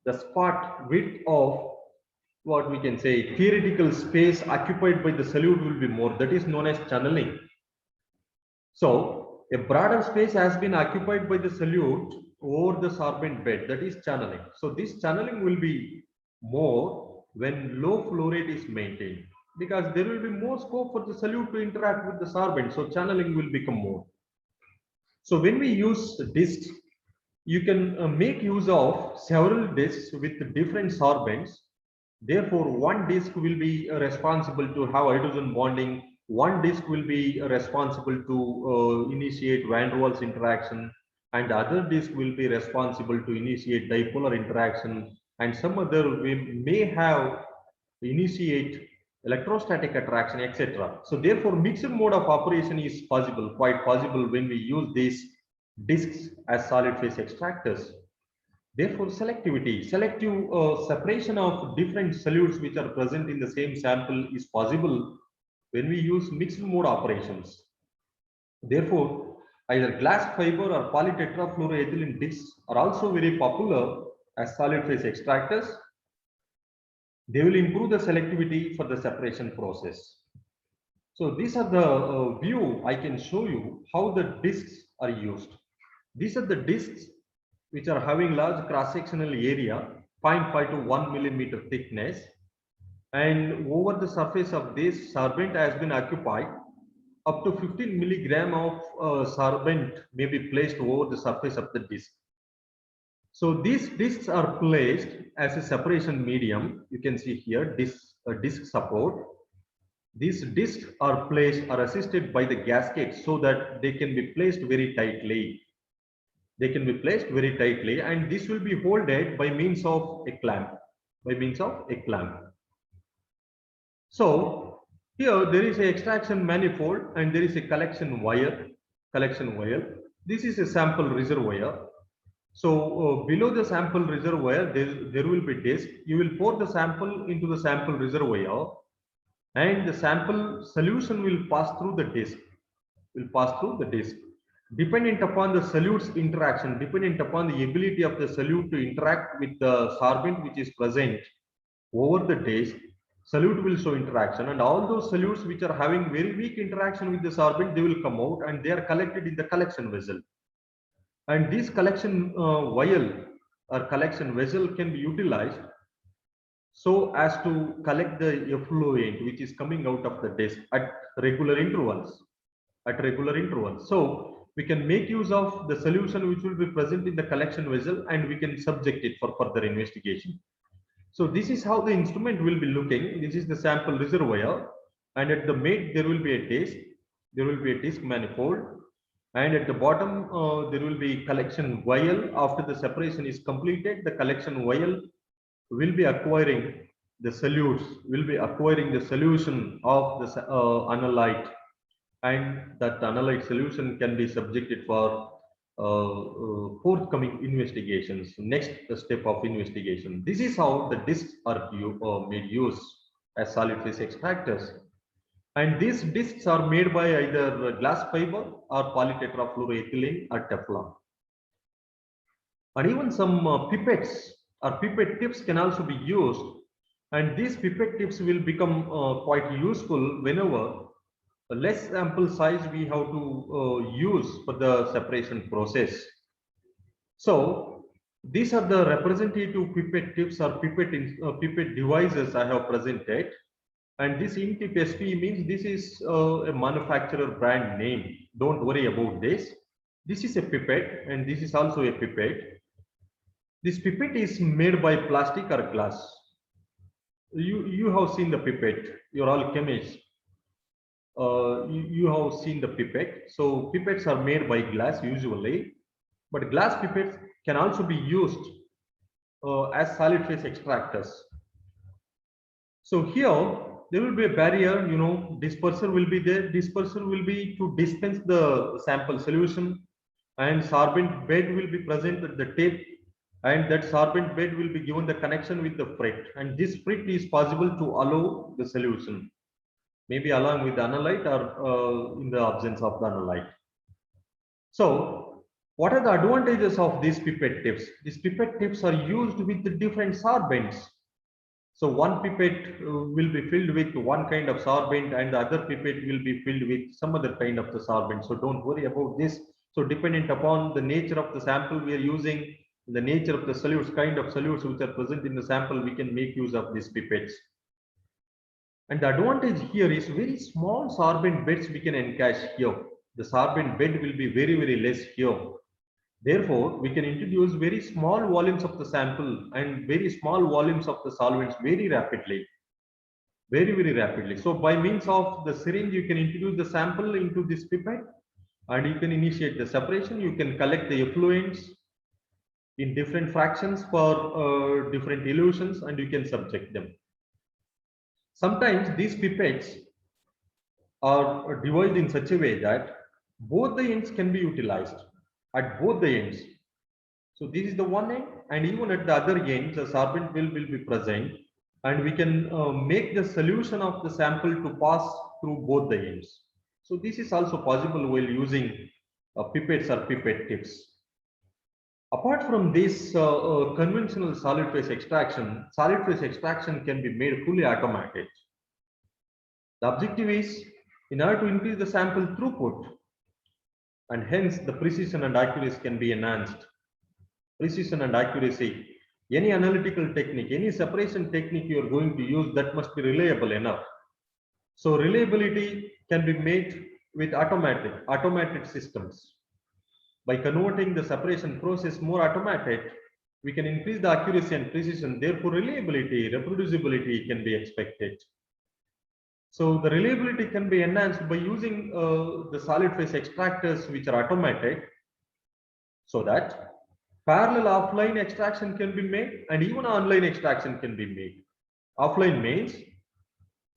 the spot width of what we can say theoretical space occupied by the solute will be more. That is known as channeling. So a broader space has been occupied by the solute over the sorbent bed. That is channeling. So this channeling will be more when low flow rate is maintained, because there will be more scope for the solute to interact with the sorbent. So channeling will become more. So when we use discs, you can make use of several discs with different sorbents. Therefore, one disc will be responsible to have hydrogen bonding. One disc will be responsible to initiate van der Waals interaction, and other disc will be responsible to initiate dipolar interaction, and some other may have initiate electrostatic attraction, etc. So therefore, mixed mode of operation is possible, quite possible, when we use these discs as solid phase extractors. Therefore, selectivity, selective separation of different solutes which are present in the same sample is possible when we use mixed mode operations. Therefore, either glass fiber or polytetrafluoroethylene discs are also very popular as solid phase extractors. They will improve the selectivity for the separation process. So these are the view I can show you how the discs are used. These are the discs which are having large cross-sectional area, 0.5 to 1 millimeter thickness, and over the surface of this sorbent has been occupied. Up to 15 milligram of sorbent may be placed over the surface of the disc. So these discs are placed as a separation medium. You can see here disc support. These discs are placed or assisted by the gasket so that they can be placed very tightly. They can be placed very tightly, and this will be holded by means of a clamp. So here there is an extraction manifold and there is a collection wire. This is a sample reservoir. So below the sample reservoir, there will be disc. You will pour the sample into the sample reservoir, and the sample solution will pass through the disc. Dependent upon the solute's interaction, dependent upon the ability of the solute to interact with the sorbent which is present over the disc, solute will show interaction, and all those solutes which are having very weak interaction with the sorbent, they will come out and they are collected in the collection vessel. And this collection vial or collection vessel can be utilized so as to collect the effluent which is coming out of the disc at regular intervals. So we can make use of the solution which will be present in the collection vessel, and we can subject it for further investigation. So this is how the instrument will be looking. This is the sample reservoir, and at the mid there will be a disc. There will be a disc manifold, and at the bottom there will be collection vial. After the separation is completed, the collection vial will be acquiring the solutes, will be acquiring the solution of the analyte, and that analyte solution can be subjected for forthcoming investigations, next step of investigation. This is how the discs are made use as solid phase extractors. And these discs are made by either glass fiber or polytetrafluoroethylene or Teflon. And even some pipettes or pipette tips can also be used. And these pipette tips will become quite useful whenever less sample size we have to use for the separation process. So these are the representative pipette tips or pipette devices I have presented. And this INTIP SP means this is a manufacturer brand name. Don't worry about this. This is a pipette, and this is also a pipette. This pipette is made by plastic or glass. You have seen the pipette. You're all chemists. You have seen the pipette. So pipettes are made by glass usually, but glass pipettes can also be used as solid phase extractors. So here there will be a barrier, you know, disperser will be there. Disperser will be to dispense the sample solution, and sorbent bed will be present at the tip, and that sorbent bed will be given the connection with the frit, and this frit is possible to allow the solution, maybe along with the analyte or in the absence of the analyte. So what are the advantages of these pipette tips? These pipette tips are used with the different sorbents. So one pipette will be filled with one kind of sorbent, and the other pipette will be filled with some other kind of the sorbent. So don't worry about this. So dependent upon the nature of the sample we are using, the nature of the solutes, kind of solutes which are present in the sample, we can make use of these pipettes. And the advantage here is very small sorbent beds we can encache here. The sorbent bed will be very, very less here. Therefore, we can introduce very small volumes of the sample and very small volumes of the solvents very rapidly. Very, very rapidly. So by means of the syringe, you can introduce the sample into this pipette, and you can initiate the separation. You can collect the effluents in different fractions for different elutions, and you can subject them. Sometimes these pipettes are devised in such a way that both the ends can be utilized at both the ends. So this is the one end, and even at the other end, the sorbent will be present, and we can make the solution of the sample to pass through both the ends. So this is also possible while using pipettes or pipette tips. Apart from this conventional solid phase extraction can be made fully automated. The objective is in order to increase the sample throughput, and hence the precision and accuracy can be enhanced. Precision and accuracy, any analytical technique, any separation technique you are going to use, that must be reliable enough. So reliability can be made with automated systems. By converting the separation process more automated, we can increase the accuracy and precision. Therefore, reliability, reproducibility can be expected. So the reliability can be enhanced by using the solid phase extractors which are automated, so that parallel offline extraction can be made and even online extraction can be made. Offline means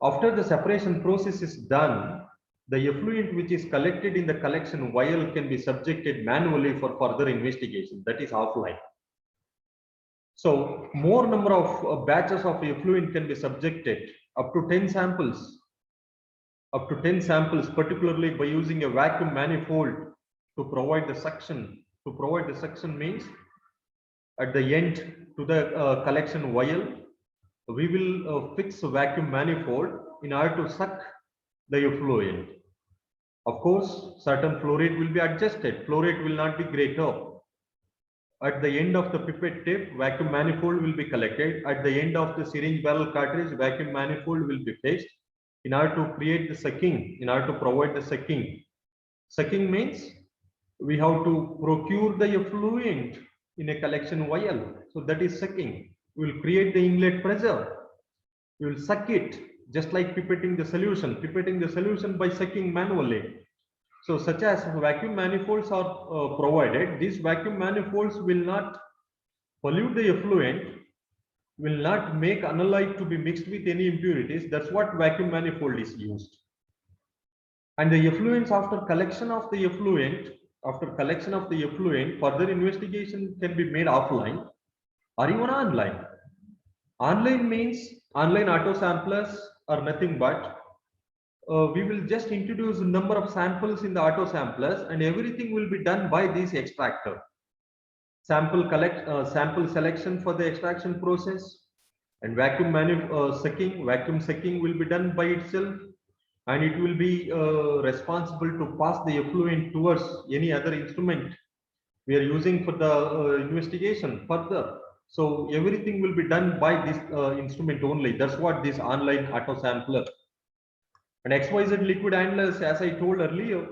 after the separation process is done, the effluent which is collected in the collection vial can be subjected manually for further investigation. That is offline. So more number of batches of effluent can be subjected, up to 10 samples. Up to 10 samples, particularly by using a vacuum manifold to provide the suction. To provide the suction means at the end to the collection vial, we will fix a vacuum manifold in order to suck the effluent. Of course, certain flow rate will be adjusted. Flow rate will not be greater. At the end of the pipette tip, vacuum manifold will be collected. At the end of the syringe barrel cartridge, vacuum manifold will be fixed in order to create the sucking, in order to provide the sucking. Sucking means We have to procure the effluent in a collection vial. So that is sucking. We will create the inlet pressure. We will suck it just like pipetting the solution. Pipetting the solution by sucking manually. So such as vacuum manifolds are provided. These vacuum manifolds will not pollute the effluent, will not make analyte to be mixed with any impurities. That's what vacuum manifold is used. And the effluents, after collection of the effluent, further investigation can be made offline or even online. Online means online auto samplers are nothing but we will just introduce a number of samples in the auto samplers, and everything will be done by this extractor. Sample selection for the extraction process, and vacuum sucking will be done by itself, and it will be responsible to pass the effluent towards any other instrument we are using for the investigation further. So everything will be done by this instrument only. That's what this online auto sampler. And XYZ liquid handlers, as I told earlier,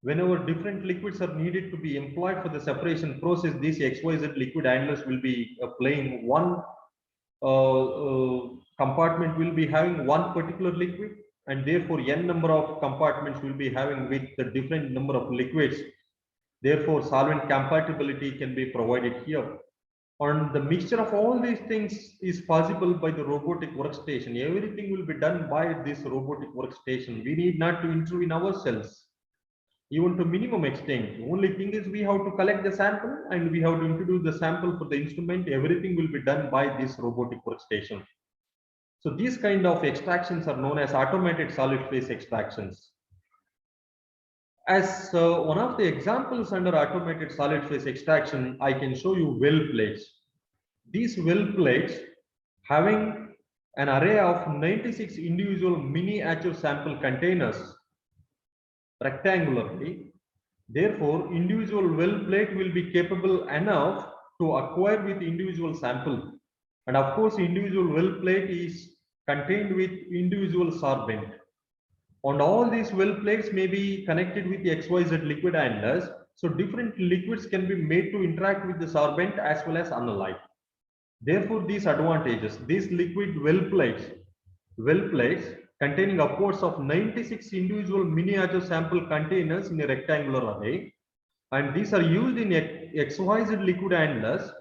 whenever different liquids are needed to be employed for the separation process, these XYZ liquid handlers will be playing one compartment will be having one particular liquid, and therefore n number of compartments will be having with the different number of liquids. Therefore, solvent compatibility can be provided here. And the mixture of all these things is possible by the robotic workstation. Everything will be done by this robotic workstation. We need not to intervene ourselves, even to minimum extent. The only thing is we have to collect the sample and we have to introduce the sample for the instrument. Everything will be done by this robotic workstation. So these kind of extractions are known as automated solid phase extractions. As one of the examples under automated solid phase extraction, I can show you well plates. These well plates having an array of 96 individual miniature sample containers rectangularly. Therefore, individual well plate will be capable enough to acquire with individual sample. And of course, individual well plate is contained with individual sorbent. And all these well plates may be connected with the XYZ liquid handlers. So different liquids can be made to interact with the sorbent as well as analyte. Therefore, these advantages, these liquid well plates containing upwards of 96 individual miniature sample containers in a rectangular array, and these are used in XYZ liquid handlers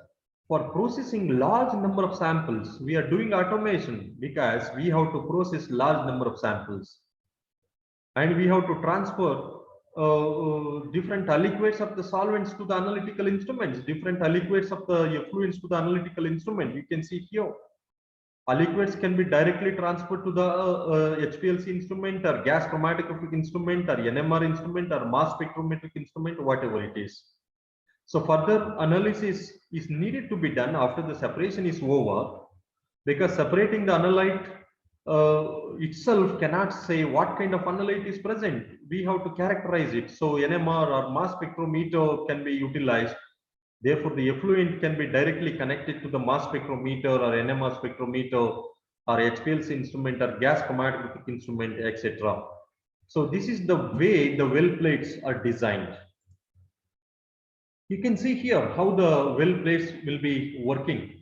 for processing large number of samples. We are doing automation because we have to process large number of samples, and we have to transfer different aliquots of the solvents to the analytical instruments, different aliquots of the effluents to the analytical instrument. You can see here, aliquots can be directly transferred to the HPLC instrument or gas chromatographic instrument or NMR instrument or mass spectrometric instrument, whatever it is. So further analysis is needed to be done after the separation is over, because separating the analyte itself cannot say what kind of analyte is present. We have to characterize it. So NMR or mass spectrometer can be utilized. Therefore, the effluent can be directly connected to the mass spectrometer or NMR spectrometer or HPLC instrument or gas chromatographic instrument, etc. So this is the way the well plates are designed. You can see here how the well plates will be working.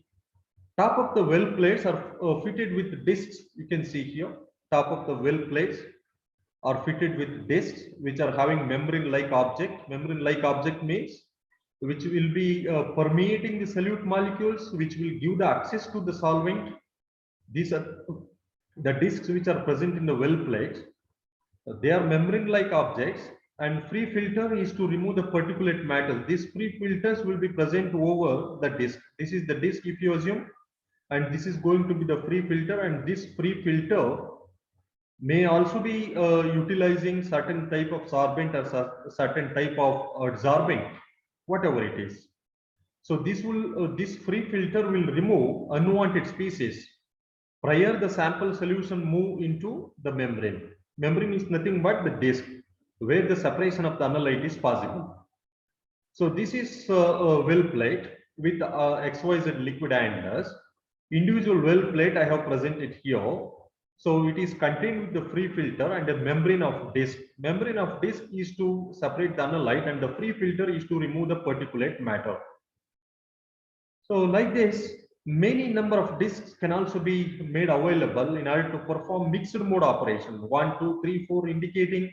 Top of the well plates are fitted with discs. You can see here, top of the well plates are fitted with discs which are having membrane-like object. Membrane-like object means which will be permeating the solute molecules, which will give the access to the solvent. These are the discs which are present in the well plates. They are membrane-like objects, and free filter is to remove the particulate matter. These free filters will be present over the disc. This is the disc, if you assume, and this is going to be the free filter, and this free filter may also be utilizing certain type of sorbent or certain type of adsorbent, whatever it is. So this free filter will remove unwanted species prior the sample solution move into the membrane. Membrane is nothing but the disc where the separation of the analyte is possible. So this is a well plate with XYZ liquid handlers. Individual well plate I have presented here. So it is contained with the free filter and a membrane of disc. Membrane of disc is to separate the analyte and the free filter is to remove the particulate matter. So like this, many number of discs can also be made available in order to perform mixed mode operation. 1, 2, 3, 4 indicating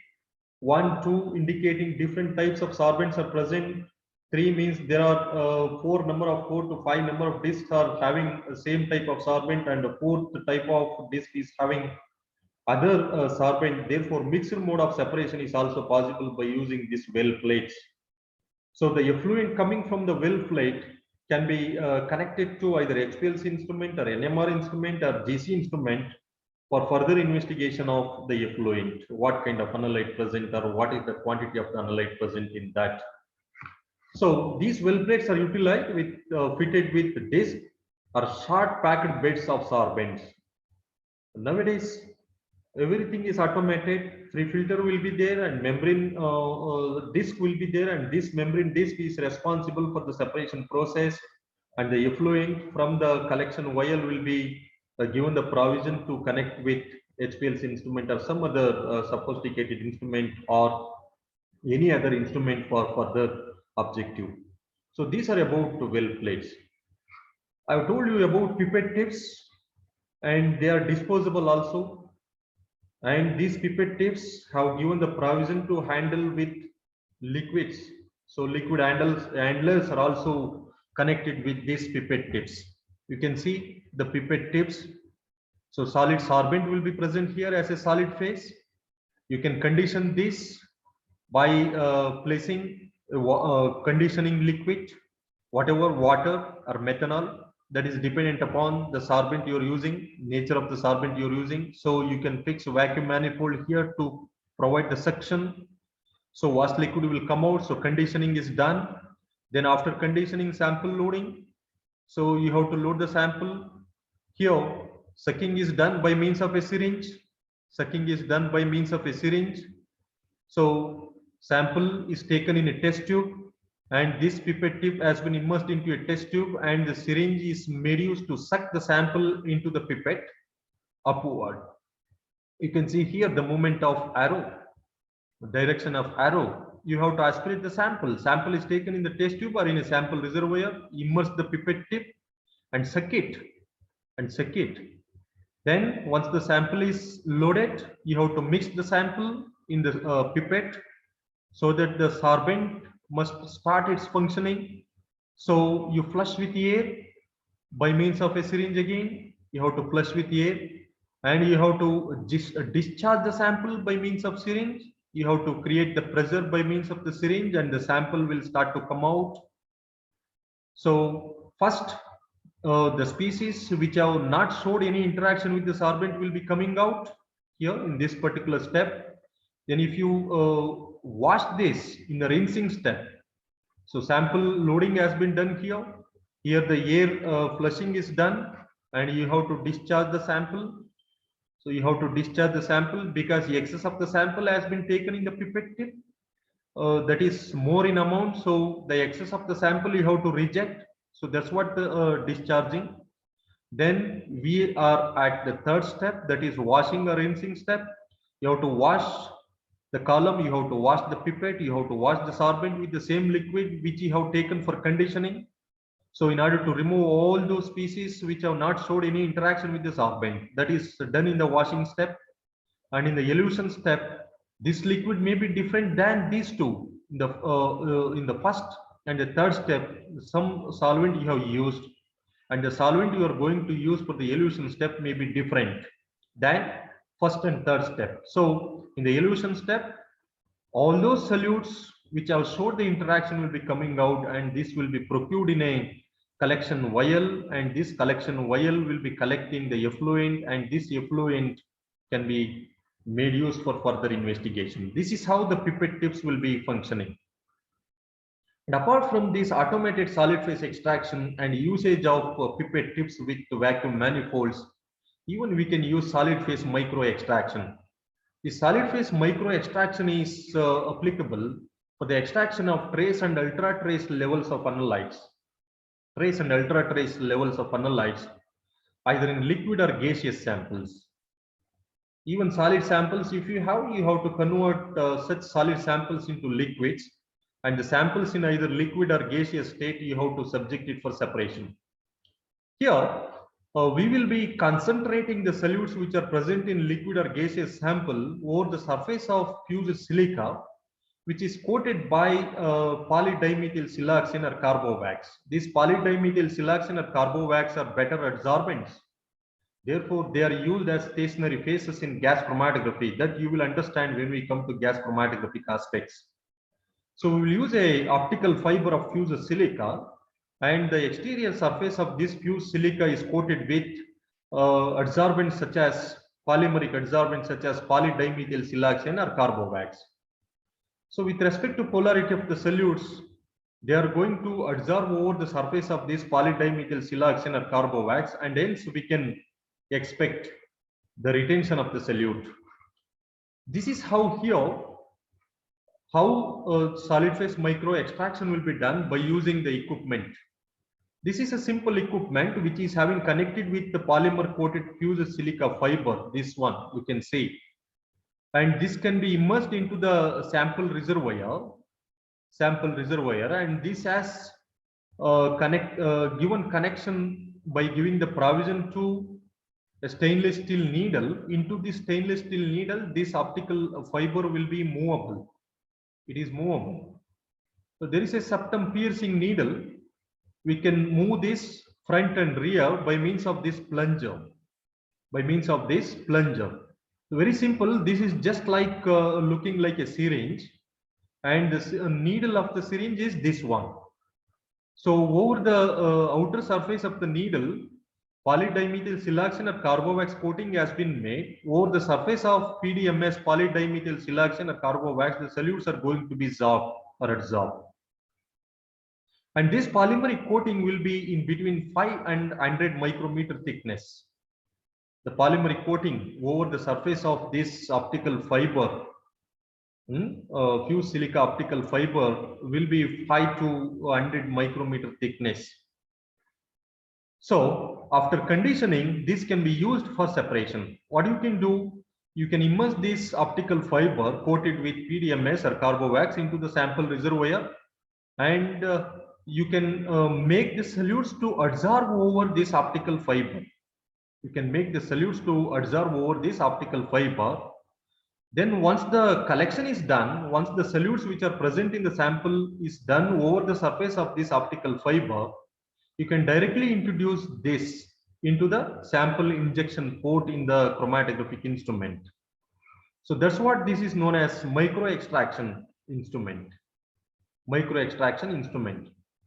1, 2 indicating different types of sorbents are present. 3 means there are 4 to 5 number of discs are having the same type of sorbent, and the fourth type of disc is having other sorbent. Therefore, mixed mode of separation is also possible by using these well plates. So the effluent coming from the well plate can be connected to either HPLC instrument or NMR instrument or GC instrument for further investigation of the effluent, what kind of analyte present or what is the quantity of the analyte present in that. So these well plates are utilized with fitted with disc or short packed beds of sorbents. Nowadays, everything is automated. Free filter will be there and membrane disc will be there, and this membrane disc is responsible for the separation process, and the effluent from the collection vial will be given the provision to connect with HPLC instrument or some other sophisticated instrument or any other instrument for further objective. So these are about well plates. I've told you about pipette tips, and they are disposable also. And these pipette tips have given the provision to handle with liquids. So liquid handlers are also connected with these pipette tips. You can see the pipette tips. So solid sorbent will be present here as a solid phase. You can condition this by placing conditioning liquid, whatever water or methanol, that is dependent upon the sorbent you are using, nature of the sorbent you are using. So you can fix a vacuum manifold here to provide the suction. So vast liquid will come out. So conditioning is done. Then after conditioning, sample loading. So you have to load the sample. Here, sucking is done by means of a syringe. Sucking is done by means of a syringe. So sample is taken in a test tube, and this pipette tip has been immersed into a test tube, and the syringe is made used to suck the sample into the pipette upward. You can see here the movement of arrow, direction of arrow. You have to aspirate the sample. Sample is taken in the test tube or in a sample reservoir, immerse the pipette tip and suck it and suck it. Then once the sample is loaded, you have to mix the sample in the pipette so that the sorbent must start its functioning. So you flush with air by means of a syringe again. You have to flush with air, and you have to discharge the sample by means of syringe. You have to create the pressure by means of the syringe, and the sample will start to come out. So first, the species which have not showed any interaction with the sorbent will be coming out here in this particular step. Then if you wash this in the rinsing step, so sample loading has been done here. Here the air flushing is done, and you have to discharge the sample. So you have to discharge the sample because the excess of the sample has been taken in the pipette tip. That is more in amount. So the excess of the sample you have to reject. So that's what the discharging. Then we are at the third step, that is washing or rinsing step. You have to wash the column, you have to wash the pipette, you have to wash the sorbent with the same liquid which you have taken for conditioning. So in order to remove all those species which have not showed any interaction with the sorbent, that is done in the washing step. And in the elution step, this liquid may be different than these two. In the first and the third step, some solvent you have used, and the solvent you are going to use for the elution step may be different than first and third step. So in the elution step, all those solutes which have showed the interaction will be coming out, and this will be procured in a collection vial, and this collection vial will be collecting the effluent, and this effluent can be made use for further investigation. This is how the pipette tips will be functioning. And apart from this automated solid phase extraction and usage of pipette tips with vacuum manifolds, even we can use solid phase micro extraction. The solid phase micro extraction is applicable for the extraction of trace and ultra trace levels of analytes. Trace and ultra trace levels of analytes either in liquid or gaseous samples. Even solid samples, if you have to convert such solid samples into liquids, and the samples in either liquid or gaseous state, you have to subject it for separation. Here, we will be concentrating the solutes which are present in liquid or gaseous sample over the surface of fused silica, which is coated by polydimethyl siloxane or carbowax. These polydimethyl siloxane or carbowax are better adsorbents. Therefore, they are used as stationary phases in gas chromatography. That you will understand when we come to gas chromatographic aspects. So we will use a optical fiber of fused silica, and the exterior surface of this fused silica is coated with adsorbents such as polymeric adsorbents such as polydimethyl siloxane or carbowax. So with respect to polarity of the solutes, they are going to adsorb over the surface of this polydimethyl siloxane or carbowax, and hence we can expect the retention of the solute. This is how solid phase micro extraction will be done by using the equipment. This is a simple equipment which is having connected with the polymer coated fused silica fiber. This one you can see, and this can be immersed into the sample reservoir, and this has given connection by giving the provision to a stainless steel needle. Into this stainless steel needle, this optical fiber will be movable. It is movable. So there is a septum piercing needle. We can move this front and rear by means of this plunger. Very simple. This is just like looking like a syringe, and the needle of the syringe is this one. So over the outer surface of the needle, polydimethyl siloxane or carbowax coating has been made. Over the surface of PDMS, polydimethyl siloxane or carbowax, the solutes are going to be adsorbed. And this polymeric coating will be in between 5 and 100 micrometer thickness. The polymeric coating over the surface of this optical fiber, fused silica optical fiber, will be 5 to 100 micrometer thickness. So after conditioning, this can be used for separation. What you can do, you can immerse this optical fiber coated with PDMS or carbowax into the sample reservoir, and you can make the solutes to adsorb over this optical fiber. Then once the collection is done, once the solutes which are present in the sample is done over the surface of this optical fiber, you can directly introduce this into the sample injection port in the chromatographic instrument. So that's what this is known as micro extraction instrument.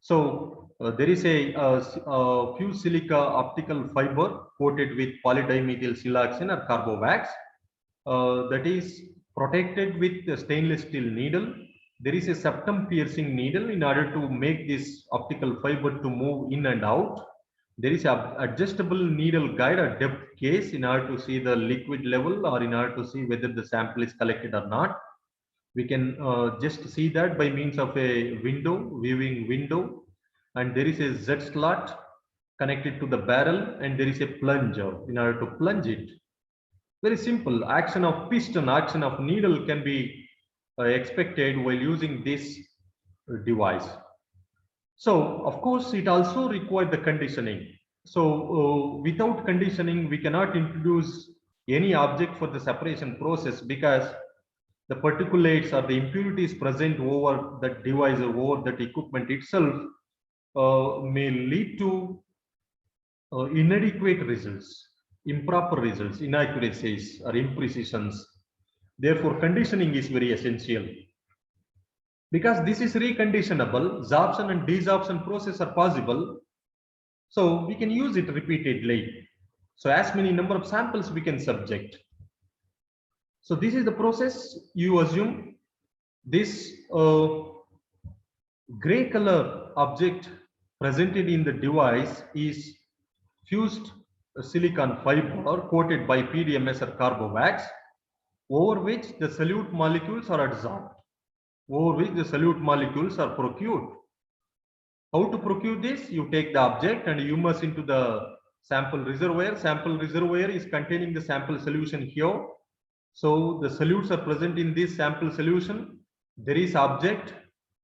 So there is a fused silica optical fiber coated with polydimethyl siloxane or carbowax that is protected with the stainless steel needle. There is a septum piercing needle in order to make this optical fiber to move in and out. There is an adjustable needle guide or depth gauge in order to see the liquid level or in order to see whether the sample is collected or not. We can just see that by means of a viewing window, and there is a Z slot connected to the barrel, and there is a plunger in order to plunge it. Very simple. Action of piston, action of needle can be expected while using this device. So of course it also requires the conditioning. So without conditioning, we cannot introduce any object for the separation process, because the particulates or the impurities present over that device or over that equipment itself may lead to inadequate results, improper results, inaccuracies or imprecisions. Therefore, conditioning is very essential. Because this is reconditionable, absorption and desorption process are possible. So we can use it repeatedly. So as many number of samples we can subject. So this is the process. You assume this gray color object presented in the device is fused silicon fiber coated by PDMS or carbowax, over which the solute molecules are adsorbed, procured. How to procure this? You take the object and you immerse into the sample reservoir. Sample reservoir is containing the sample solution here. So the solutes are present in this sample solution. There is object,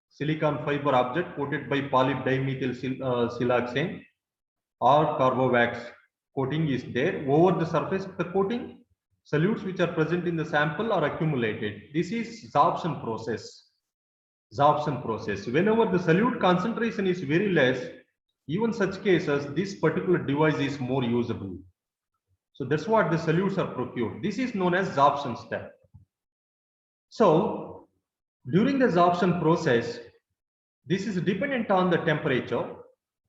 silicon fiber object coated by polydimethyl siloxane or carbowax coating is there. Over the surface of the coating, solutes which are present in the sample are accumulated. This is sorption process. Sorption process. Whenever the solute concentration is very less, even such cases, this particular device is more usable. So that's what the solutes are procured. This is known as sorption step. So during the sorption process, this is dependent on the temperature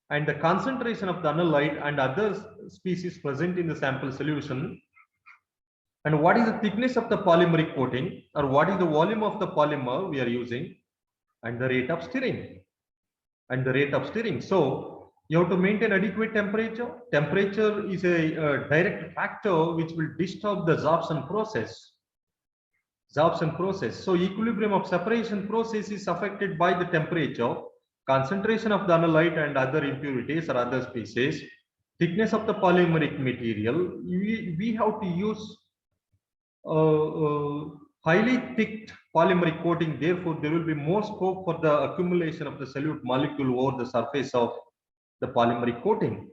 and the concentration of the analyte and other species present in the sample solution, and what is the thickness of the polymeric coating, or what is the volume of the polymer we are using, and the rate of stirring. So you have to maintain adequate temperature. Temperature is a direct factor which will disturb the sorption process. So equilibrium of separation process is affected by the temperature, concentration of the analyte and other impurities or other species, thickness of the polymeric material. We have to use highly thick polymeric coating. Therefore, there will be more scope for the accumulation of the solute molecule over the surface of the polymeric coating.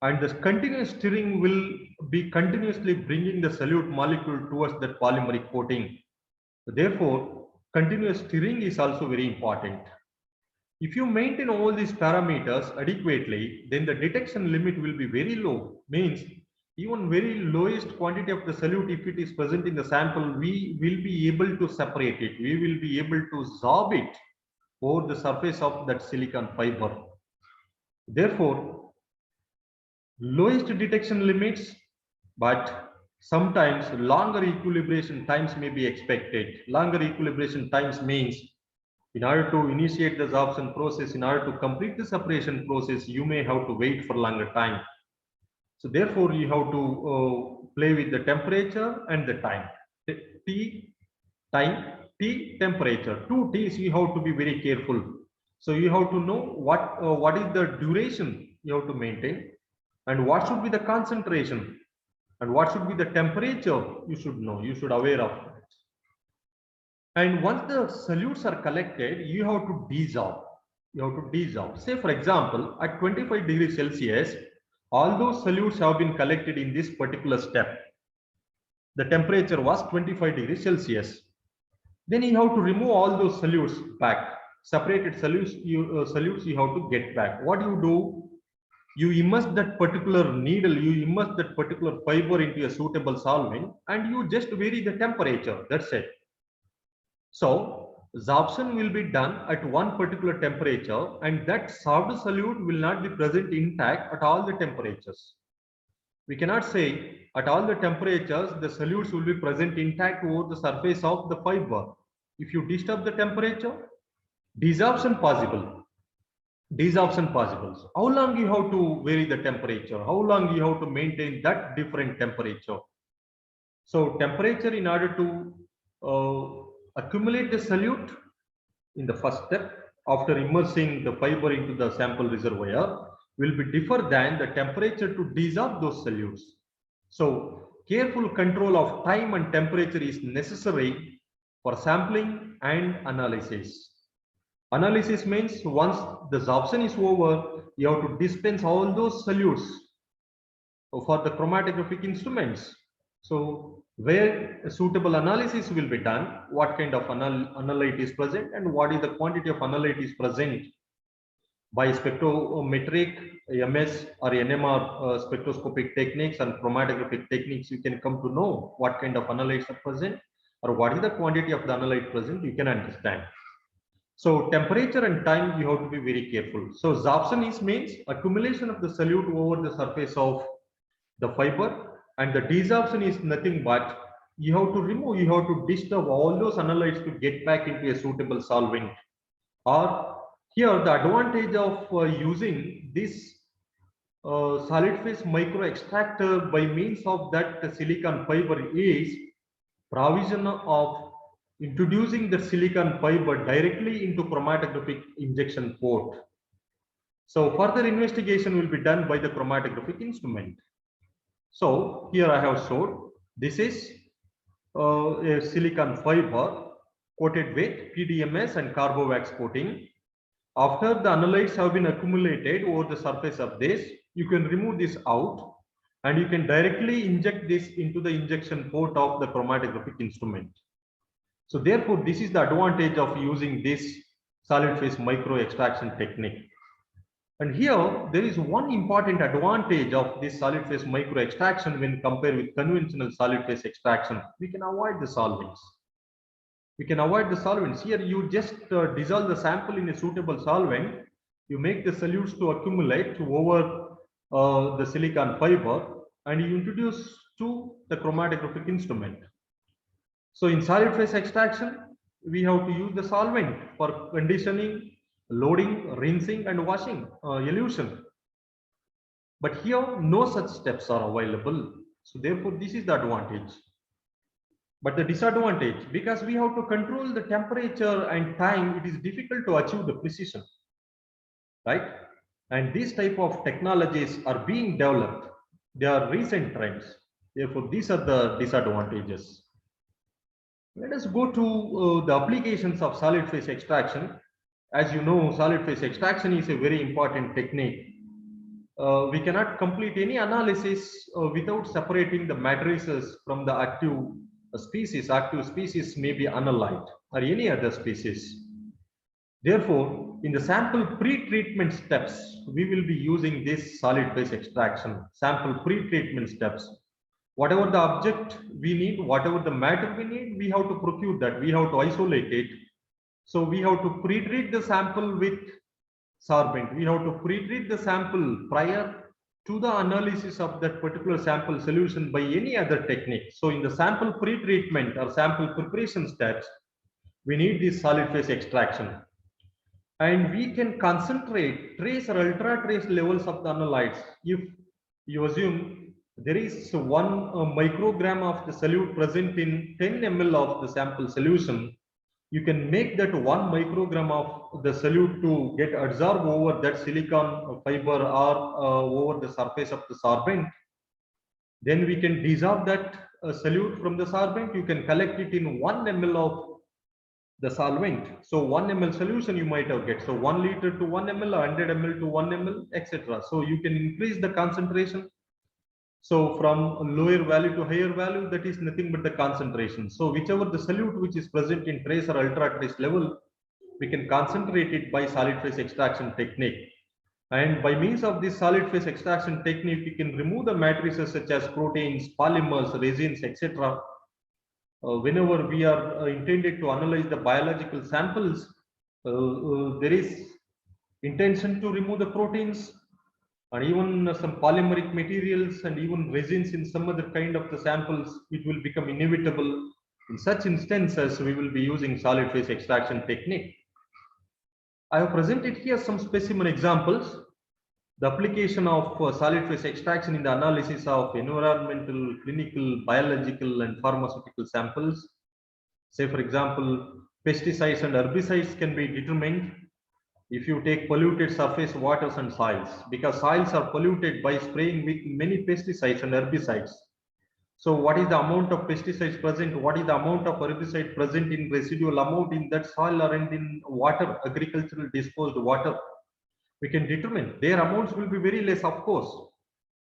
And the continuous stirring will be continuously bringing the solute molecule towards that polymeric coating. Therefore, continuous stirring is also very important. If you maintain all these parameters adequately, then the detection limit will be very low. Means even very lowest quantity of the solute, if it is present in the sample, we will be able to separate it. We will be able to sorb it over the surface of that silicon fiber. Therefore, lowest detection limits, but sometimes longer equilibration times may be expected. Longer equilibration times means in order to initiate the sorption process, in order to complete the separation process, you may have to wait for longer time. So therefore, you have to play with the temperature and the time. T, time, T, temperature. Two T's you have to be very careful. So you have to know what is the duration you have to maintain, and what should be the concentration, and what should be the temperature you should know, you should aware of it. And once the solutes are collected, you have to desorb. Say for example, at 25 degrees Celsius, all those solutes have been collected in this particular step. The temperature was 25 degrees Celsius. Then you have to remove all those solutes back. Separated solutes you have to get back. What do? You immerse that particular needle, you immerse that particular fiber into a suitable solvent, and you just vary the temperature. That's it. So sorption will be done at one particular temperature, and that sorbed solute will not be present intact at all the temperatures. We cannot say at all the temperatures the solutes will be present intact over the surface of the fiber. If you disturb the temperature, desorption possible. How long you have to vary the temperature? How long you have to maintain that different temperature? So temperature in order to accumulate the solute in the first step after immersing the fiber into the sample reservoir will be different than the temperature to desorb those solutes. So careful control of time and temperature is necessary for sampling and analysis. Analysis means once the sorption is over, you have to dispense all those solutes for the chromatographic instruments. So where a suitable analysis will be done, what kind of analyte is present and what is the quantity of analyte is present by spectrometric, MS or NMR spectroscopic techniques and chromatographic techniques, you can come to know what kind of analytes are present or what is the quantity of the analyte present, you can understand. So temperature and time you have to be very careful. So sorption means accumulation of the solute over the surface of the fiber, and the desorption is nothing but you have to remove, you have to disturb all those analytes to get back into a suitable solvent. Or here the advantage of using this solid phase micro extractor by means of that silicon fiber is provision of introducing the silicon fiber directly into chromatographic injection port. So further investigation will be done by the chromatographic instrument. So here I have showed this is a silicon fiber coated with PDMS and Carbovax coating. After the analytes have been accumulated over the surface of this, you can remove this out and you can directly inject this into the injection port of the chromatographic instrument. So therefore, this is the advantage of using this solid phase micro extraction technique. And here there is one important advantage of this solid phase micro extraction when compared with conventional solid phase extraction. We can avoid the solvents. We can avoid the solvents. Here you just dissolve the sample in a suitable solvent. You make the solutes to accumulate over the silicon fiber and you introduce to the chromatographic instrument. So in solid phase extraction, we have to use the solvent for conditioning, loading, rinsing and washing, elution. But here no such steps are available. So therefore this is the advantage. But the disadvantage, because we have to control the temperature and time, it is difficult to achieve the precision, right? And these type of technologies are being developed. They are recent trends. Therefore, these are the disadvantages. Let us go to the applications of solid phase extraction. As you know, solid phase extraction is a very important technique. We cannot complete any analysis without separating the matrices from the active species. Active species may be analyte or any other species. Therefore, in the sample pre-treatment steps, we will be using this solid phase extraction. Sample pre-treatment steps. Whatever the object we need, whatever the matter we need, we have to procure that. We have to isolate it. So we have to pre-treat the sample with sorbent. We have to pre-treat the sample prior to the analysis of that particular sample solution by any other technique. So in the sample pre-treatment or sample preparation steps, we need this solid phase extraction. And we can concentrate trace or ultra trace levels of the analytes. If you assume there is 1 microgram of the solute present in 10 ml of the sample solution, you can make that 1 microgram of the solute to get absorbed over that silicon fiber or over the surface of the sorbent. Then we can dissolve that solute from the sorbent. You can collect it in 1 ml of the solvent. So 1 ml solution you might have get. So 1 liter to 1 ml, 100 ml to 1 ml, etc. So you can increase the concentration. So from lower value to higher value, that is nothing but the concentration. So whichever the solute which is present in trace or ultra trace level, we can concentrate it by solid phase extraction technique. And by means of this solid phase extraction technique, we can remove the matrices such as proteins, polymers, resins, etc. Whenever we are intended to analyze the biological samples, there is intention to remove the proteins and even some polymeric materials and even resins in some other kind of the samples, it will become inevitable. In such instances, we will be using solid phase extraction technique. I have presented here some specimen examples. The application of solid phase extraction in the analysis of environmental, clinical, biological, and pharmaceutical samples. Say, for example, pesticides and herbicides can be determined if you take polluted surface waters and soils, because soils are polluted by spraying with many pesticides and herbicides. So what is the amount of pesticides present? What is the amount of herbicide present in residual amount in that soil or in water, agricultural disposed water? We can determine. Their amounts will be very less, of course.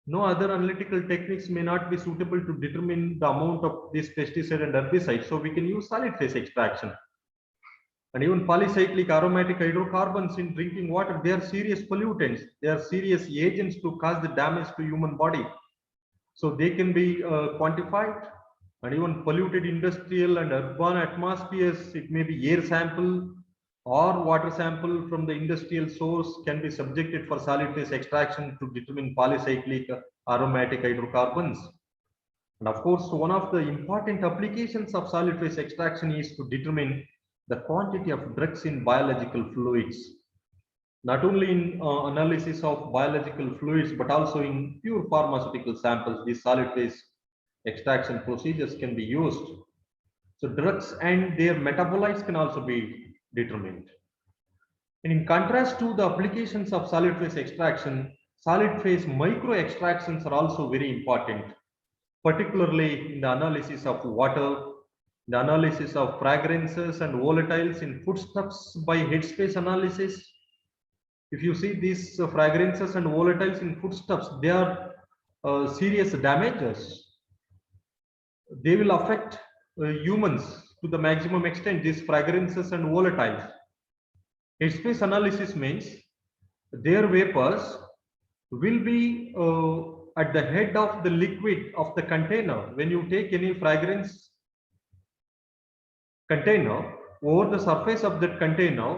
No other analytical techniques may not be suitable to determine the amount of this pesticide and herbicide. So we can use solid phase extraction. And even polycyclic aromatic hydrocarbons in drinking water, they are serious pollutants. They are serious agents to cause the damage to human body. So they can be quantified. And even polluted industrial and urban atmospheres, it may be air sample or water sample from the industrial source can be subjected for solid phase extraction to determine polycyclic aromatic hydrocarbons. And of course, one of the important applications of solid phase extraction is to determine the quantity of drugs in biological fluids. Not only in analysis of biological fluids, but also in pure pharmaceutical samples, these solid phase extraction procedures can be used. So drugs and their metabolites can also be determined. And in contrast to the applications of solid phase extraction, solid phase micro extractions are also very important, particularly in the analysis of water, the analysis of fragrances and volatiles in foodstuffs by headspace analysis. If you see these fragrances and volatiles in foodstuffs, they are serious damages. They will affect humans to the maximum extent, these fragrances and volatiles. Headspace analysis means their vapors will be at the head of the liquid of the container. When you take any fragrance container, over the surface of that container,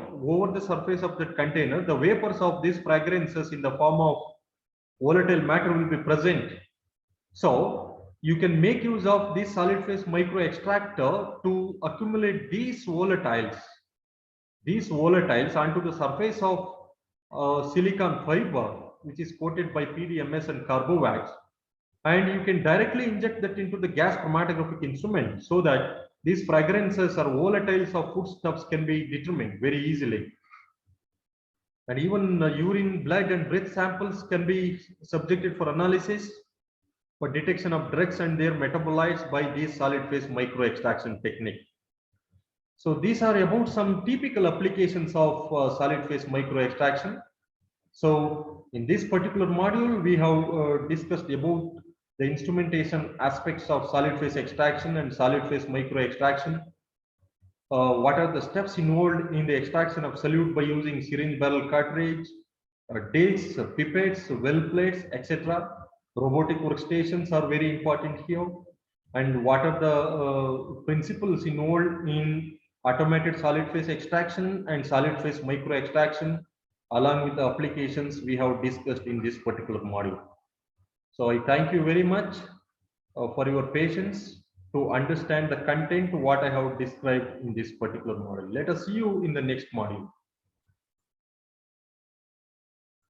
the vapors of these fragrances in the form of volatile matter will be present. So you can make use of this solid phase micro extractor to accumulate these volatiles onto the surface of silicon fiber, which is coated by PDMS and Carbovax, and you can directly inject that into the gas chromatographic instrument so that these fragrances or volatiles of foodstuffs can be determined very easily. And even urine, blood, and breath samples can be subjected for analysis for detection of drugs and their metabolites by this solid phase micro extraction technique. So these are about some typical applications of solid phase micro extraction. So in this particular module, we have discussed about the instrumentation aspects of solid phase extraction and solid phase micro extraction. What are the steps involved in the extraction of solute by using syringe barrel cartridge, discs, pipettes, well plates, etc. Robotic workstations are very important here. And what are the principles involved in automated solid phase extraction and solid phase micro extraction, along with the applications we have discussed in this particular module. So I thank you very much for your patience to understand the content what I have described in this particular module. Let us see you in the next module.